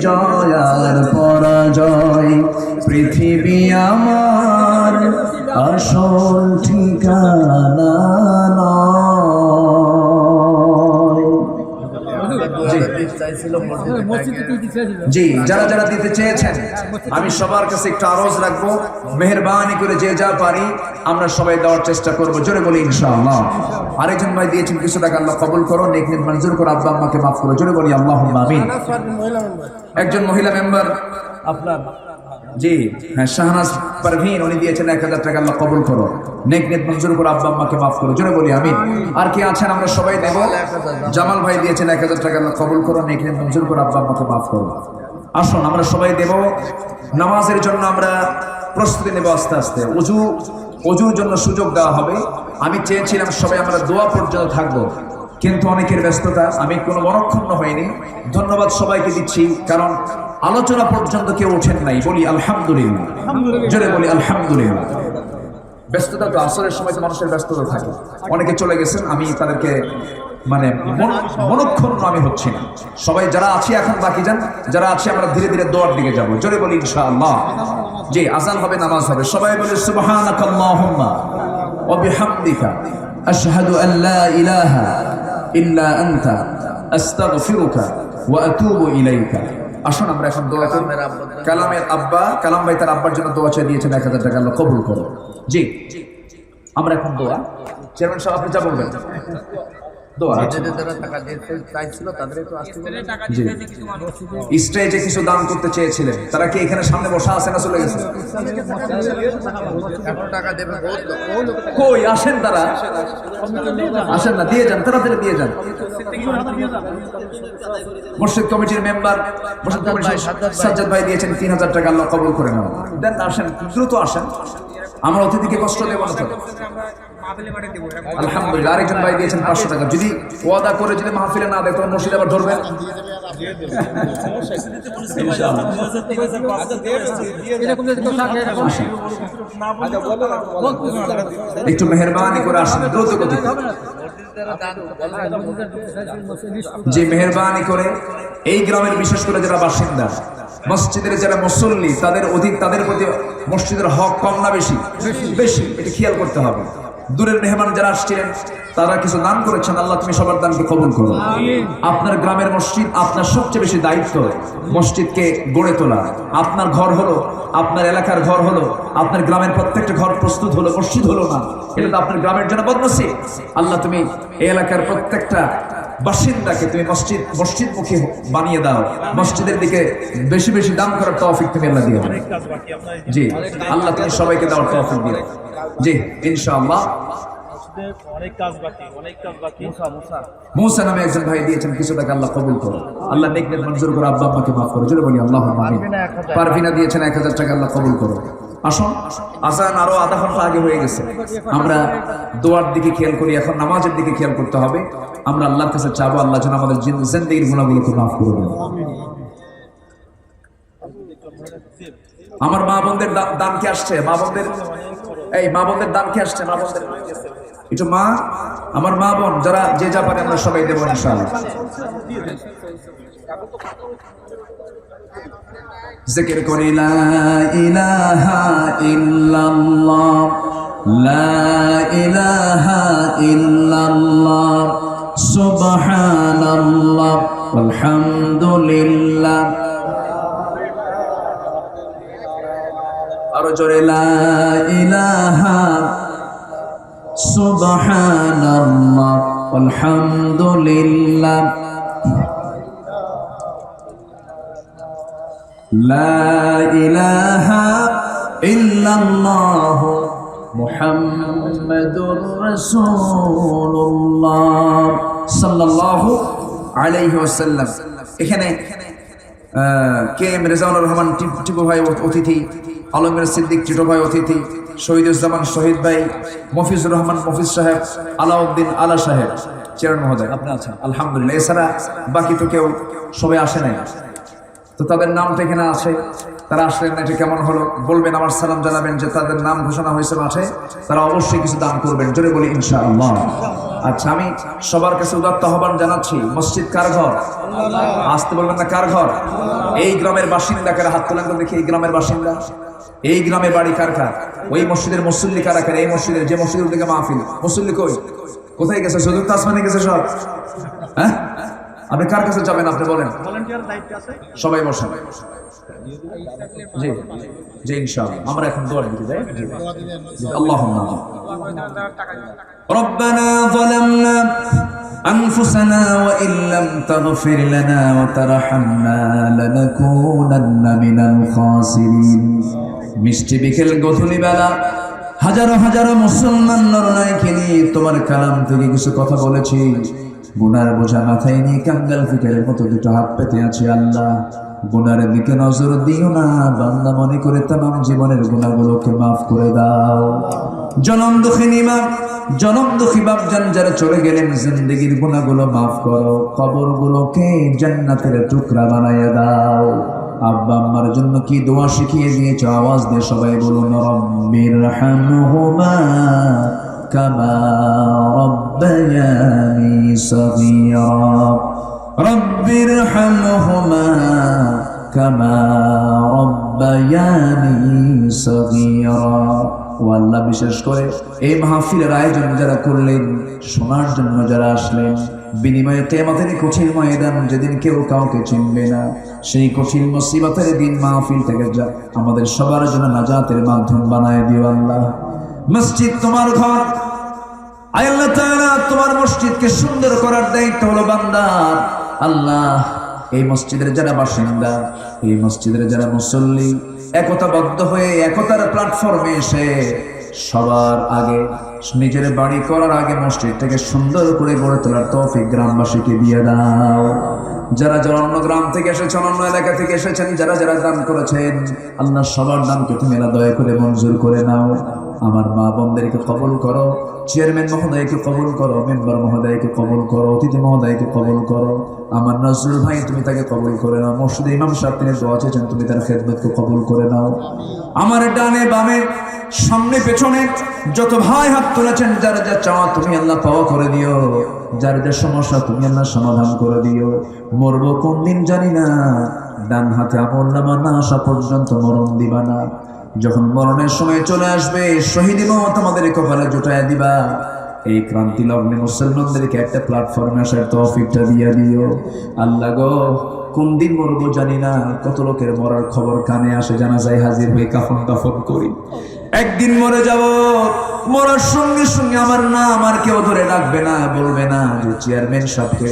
A: জয়ার পরাজয়। পৃথিবী আমার আসল ঠিকানা নয়। জি, যারা যারা দিতে চেয়েছেন আমি সবার কাছে একটু আরজ রাখবো, মেহেরবানি করে যে যা পারি আমরা সবাই দেওয়ার চেষ্টা করবো, জোরে বলি ইনশাআল্লাহ। আরেকজন ভাই দিয়েছেন কিছু টাকা, আল্লাহ কবুল করো, নেক নেক মঞ্জুর করো, আব্বা আম্মাকে মাফ করো, জোরে বলি আল্লাহুম্মা আমিন। একজন মহিলা মেম্বার আপনার, জি হ্যাঁ, শাহনাজ পারভীন, উনি দিয়েছেন 1000 টাকা, আল্লাহ কবুল করো, নেক নেক মঞ্জুর করো, আব্বা আম্মাকে মাফ করো, জোরে বলি আমিন। আর কি আছেন আমরা সবাই দেব। জামাল ভাই দিয়েছেন 1000 টাকা, আল্লাহ কবুল করো, নেক নেক মঞ্জুর করো, আব্বা আম্মাকে মাফ করো। আসুন আমরা সবাই দেব। নামাজের জন্য আমরা প্রস্তুতি নেব আস্তে আস্তে, অজুর জন্য সুযোগ দেওয়া হবে। আমি চেয়েছিলাম সবাই আমরা দোয়া পর্যন্ত থাকবো, কিন্তু অনেকের ব্যস্ততা, আমি কোনো মনক্ষুণ্ণ হয়নি। ধন্যবাদ সবাইকে দিচ্ছি, কারণ আলোচনা পর্যন্ত কেউ ওঠেন নাই। বলি আলহামদুলিল্লাহ, জোরে বলি আলহামদুলিল্লাহ। ব্যস্ততা তো আসরের সময় তো মানুষের ব্যস্ততা থাকে, অনেকে চলে গেছেন, আমি তাদেরকে মানে মনক্ষুণ্ণ আমি হচ্ছি না। সবাই যারা আছি এখন বাকি যান, যারা আছি আমরা ধীরে ধীরে দোয়ার দিকে যাব, জোরে বলি ইনশাআল্লাহ। জি, আযান হবে, নামাজ হবে, সবাই বলি সুবহানাকাল্লাহুম্মা ওয়া বিহামদিকা আশহাদু আল্লা ইলাহা ইল্লা আনতা আস্তাগফিরুকা ওয়া আতুবু ইলাইকা। আসুন আমরা এখন দোয়া করি। কালামের আব্বা, কালাম ভাই তার আব্বার জন্য দোয়া চেয়ে দিয়েছেন 1000 টাকা, আল্লাহ কবুল করো। জি, আমরা এখন দোয়া। চেয়ারম্যান সাহেব আপনি যা বলবেন। স্টেজে কিছু দান করতে চেয়েছিলেন, তারা কি এখানে সামনে বসা আছে না চলে গেছে? কই আসেন, তারা আসেন না, দিয়ে যান, তাড়াতাড়ি দিয়ে যান। মসজিদ কমিটির মেম্বার, মসজিদ কমিটির সাজ্জাদ ভাই দিয়েছেন 3000 টাকা, আল্লাহ কবুল করে নাও। দেন, আসেন, দ্রুত আসেন, আমরা অতিথিকে কষ্ট দেব না। আলহামদুলিল্লাহ। আরেকজন ভাই দিয়েছেন 500 টাকা। যদি ওয়াদা করে যদি মাহফিলে না দেয় তখন মসজিদ আবার ধরবেন। একটু মেহরবানি করে আসেন, দ্রুত গতিতে। যে মেহরবানি করে এই গ্রামের বিশেষ করে যারা বাসিন্দা, মসজিদের যারা মুসল্লি, তাদের প্রতি মসজিদের হক কম না বেশি? বেশি, এটা খেয়াল করতে হবে। দূরের মেহমান যারা আসছিলেন তারা কিছু দান করেছেন, আল্লাহ তুমি সবার দানকে কবুল করো। আপনার গ্রামের মসজিদ, আপনার সবচেয়ে বেশি দায়িত্ব মসজিদকে গড়ে তোলা। আপনার ঘর হলো, আপনার এলাকার ঘর হলো, আপনার গ্রামের প্রত্যেকটা ঘর প্রস্তুত হলো, মসজিদ হলো না, এটা তো আপনার গ্রামের জন্য বদনসিব। আল্লাহ তুমি এই এলাকার প্রত্যেকটা বাসিন্দাকে তুমি মসজিদমুখী বানিয়ে দাও, মসজিদের দিকে বেশি বেশি দান করার তৌফিক তুমি আল্লাহ দিও। জি, আল্লাহ তুমি সবাইকে দেওয়ার তৌফিক দিও। জি, ইনশাআল্লাহ। মুসা নামে একজন ভাই দিয়েছেন কিছু টাকা, আল্লাহ কবুল করো, আল্লাহ নেক নেক মঞ্জুর করো, আব্বা আম্মাকে মাফ করো, জোরে বলি আল্লাহুম্মা আমিন। পারভিনা দিয়েছেন 1000 টাকা, আল্লাহ কবুল করো। আসুন, আজান আরো আধা ঘন্টা আগে হয়ে গেছে। আমরা দোয়ার দিকে খেয়াল করি, এখন নামাজের দিকে খেয়াল করতে হবে। আমরা আল্লাহর কাছে চাবো আল্লাহ যেন আমাদের জিন্দেগির গুনাহগুলোকে মাফ করে দেন। আমার মা বোনদের দান কে আসছে? মা বোনদের, এই মা বোনদের দান কে আসছে? মা বোনদের একটু, মা, আমার মা বোন যারা যে যা পারে আমরা সবাই দেবো ইনশাআল্লাহ। জিকির করি লা ইলাহা ইল্লাল্লাহ, লা ইলাহা ইল্লাল্লাহ, সুবহানাল্লাহ, আলহামদুলিল্লাহ। আরো জোরে লা ইলাহা, সুবহানাল্লাহ, আলহামদুলিল্লাহ, লা ইলাহা ইল্লাল্লাহ, মুহাম্মাদুর রাসূলুল্লাহ সাল্লাল্লাহু আলাইহি ওয়াসাল্লাম। এখানে কে এম রেজাউল রহমান টিপু ভাই অতিথি, আলমের সিদ্দিক টিটো ভাই অতিথি, শহীদুজ্জামান শহীদ ভাই, মফিজুর রহমান মফিজ সাহেব, আলাউদ্দিন আলা সাহেব, চেয়ারম্যান মহোদয় আপনি আছেন আলহামদুলিল্লাহ। এছাড়া বাকি তো কেউ সবাই আসে নাই, তো তাদের নামটা এখানে আছে। তারা আসলেন না, এটা কেমন হলো? বলবেন, আমার সালাম জানাবেন যে তাদের নাম ঘোষণা হয়েছে মাঠে, তারা অবশ্যই কিছু দান করবেন। জোরে বলি ইনশাআল্লাহ। আচ্ছা, আমি সবার কাছে উদাত্ত আহ্বান জানাচ্ছি, মসজিদ কার ঘর? আসতে বলবেন না, কার ঘর? এই গ্রামের বাসিন্দা কারা? হাত তোলেন তো দেখি। এই গ্রামের বাসিন্দা, এই গ্রামে বাড়ি কার কার? ওই মসজিদের মুসল্লি কারা কারা? এই মসজিদের, যে মসজিদের দিকে মাহফিল, মুসল্লি কই? কোথায় গেছে? চতুর্থ আসমানে গেছে সব? হ্যাঁ, আপনি কার কাছে যাবেন? আপনি বলেন। সবাই বসেন। জি জি ইনশাআল্লাহ। আমরা এখন দোয়া দিতে যাই। আল্লাহুম্মা রব্বানা যালামনা আনফুসানা ওয়া ইল্লাম তাগফির লানা ওয়া তারহামনা লানাকুনান্না মিনাল খাসিরিন। মিষ্টি বিকেল গধূলি বেলা হাজারো হাজারো মুসলমান নরনারীকে নিয়ে তোমার কালাম থেকে কিছু কথা বলেছি। গুনার বোঝা মাথায় নিয়ে কাঙ্গাল ফিকারের মতো দুটো হাত পেতে আছি। আল্লাহ, গুনারের দিকে নজর দিও না, বান্দা মনে করে তামাম জীবনের গুনাহগুলোকে মাফ করে দাও। জনম দুঃখিনী মা, জনম দুঃখী বাপজান যারা চলে গেলেন, জিন্দেগির গুনাহগুলো মাফ করো, কবরগুলোকে জান্নাতের টুকরা বানাইয়া দাও। আব্বা আম্মার জন্য কি দোয়া শিখিয়ে দিয়েছো? আওয়াজ দিয়ে সবাই বলুন, রব্বিরহামহুমা কামা রব্বায়ানি সগীরা, রব্বিরহামহুমা কামা রব্বায়ানি সগীরা। ও আল্লাহ, বিশেষ করে এই মাহফিলের আয়োজন যারা করলেন, শোনার জন্য যারা আসলেন, বিনিময়ে কিয়ামতের কঠিন ময়দান যেদিন কেউ কাউকে চিনবে না, সেই কঠিন মুসিবতের দিন মাহফিল থেকে যা আমাদের সবার জন্য নাজাতের মাধ্যম বানায় দিও আল্লাহ। মসজিদ তোমার ঘর, আল্লাহ তাআলা তোমার মসজিদকে সুন্দর করার দায়িত্ব হলো বান্দার। আল্লাহ, এই মসজিদের যারা বাসিন্দা, এই মসজিদের যারা মুসল্লি, একতাবদ্ধ হয়ে একতার প্ল্যাটফর্মে এসে সবার আগে নিজের বাড়ি করার আগে মসজিদটাকে সুন্দর করে গড়ে তোলার তৌফিক গ্রামবাসীকে দিয়ে দাও। যারা যারা অন্য গ্রাম থেকে এসেছেন, অন্য এলাকা থেকে এসেছেন, যারা যারা দান করেছেন, আল্লাহ সবার দানকে তুমি দয়া করে মঞ্জুর করে নাও। আমার মা বোনদেরকে কবুল করো, চেয়ারম্যান মহোদয়কে কবুল করো, মেম্বার মহোদয়কে কবুল করো, অতিথি মহোদয়কে কবুল করো। আমার নজরুল ভাই, তুমি তাকে কবুল করে নাও। মসজিদে ইমাম সাহেব তিনি দোয়া চেয়েছেন, তুমি তার খেদমতকে কবুল করে নাও। আমার ডানে বামে সামনে পেছনে যত ভাই হাত তুলেছেন, যারা যা চাওয়া তুমি আল্লাহ পাওয়া করে দিও, যার যা সমস্যা তুমি আল্লাহ সমাধান করে দিও। মরবো কোন দিন জানি না, ডান হাতে আমল নামা না আসা পর্যন্ত মরণ দিবা না। যখন মরণের সময় চলে আসবে, শহীদি মওত আমাদের কপালে জুটায় দিবা। এই ক্রান্তি লগ্নে মুসলমানদেরকে একটা প্ল্যাটফর্মে আসার তৌফিকটা দিয়ে দিও আল্লাহ গো। কোন দিন মরবো জানি না, কত লোকের মরার খবর কানে আসে, জানাজায় হাজির হয়ে কাফন কাফন করি। একদিন মরে যাব, মরার সঙ্গে সঙ্গে আমার নাম আর কেউ ধরে ডাকবে না, বলবে না যে চেয়ারম্যান সাহেবকে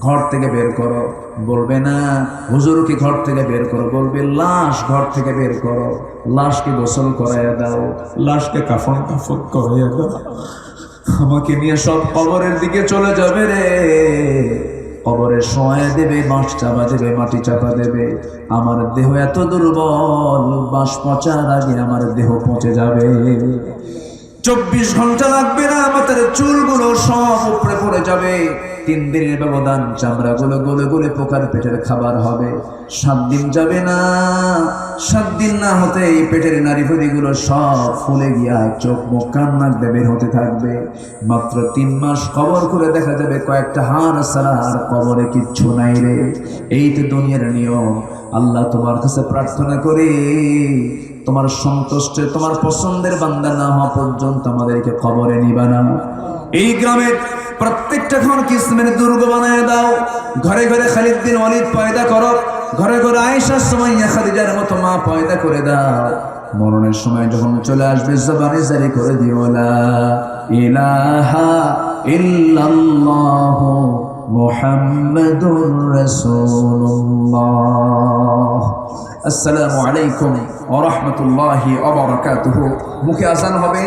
A: ঘর থেকে বের করো, বলবে না হুজুরকে ঘর থেকে বের করো, বলবে লাশ ঘর থেকে বের করো, লাশকে গোসল করাইয়া দাও, লাশকে কাফন কাফন করাইয়া দাও। আমাকে নিয়ে সব কবরের দিকে চলে যাবে রে। কবরে শোয়া দেবে, বাঁশ চাপা দেবে, মাটি চাপা দেবে। আমার দেহ এত দুর্বল, বাঁশ পচার আগে আমার দেহ পচে যাবে। 24 ঘন্টা লাগবে না, আমাদের চুলগুলো সব উপরে পড়ে যাবে। 3 দিনের ব্যবধান চামড়াগুলো গলে গলে পোকার পেটের খাবার হবে। 7 দিন যাবে না, 7 দিন না হতে এই পেটের নাড়িভুড়িগুলো সব ফুলে গিয়া চোখ মুখ কান নাক দিয়ে বের হতে থাকবে। মাত্র 3 মাস কবর করে দেখা যাবে কয়েকটা হাড় ছাড়া আর কবরে কিচ্ছু নাই রে। এই তো দুনিয়ার নিয়ম। আল্লাহ তোমার কাছে প্রার্থনা করি, তোমার সন্তুষ্টে তোমার পছন্দের বান্দা না হওয়া পর্যন্ত আমাদেরকে কবরে নিবা না। এই গ্রামের প্রত্যেকটা ঘর কিসমের দুর্গ বানায় দাও। ঘরে ঘরে খালিদ বিন ওয়ালিদ পয়দা করো, ঘরে ঘরে আয়েশা সুমাইয়া খাদিজার মতো মা পয়দা করে দাও। মরণের সময় যখন চলে আসবে জবানে জারি করে দিও লা ইলাহা ইল্লাল্লাহু মুহাম্মাদুর রাসূলুল্লাহ। আসসালামু আলাইকুম ওয়া রাহমাতুল্লাহি ওয়া বারাকাতুহু। মুখে আজান হবে,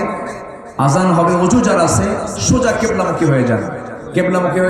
A: আজান হবে। ওযু যারা আছে সোজা কিবলামুখী হয়ে যান, কিবলামুখী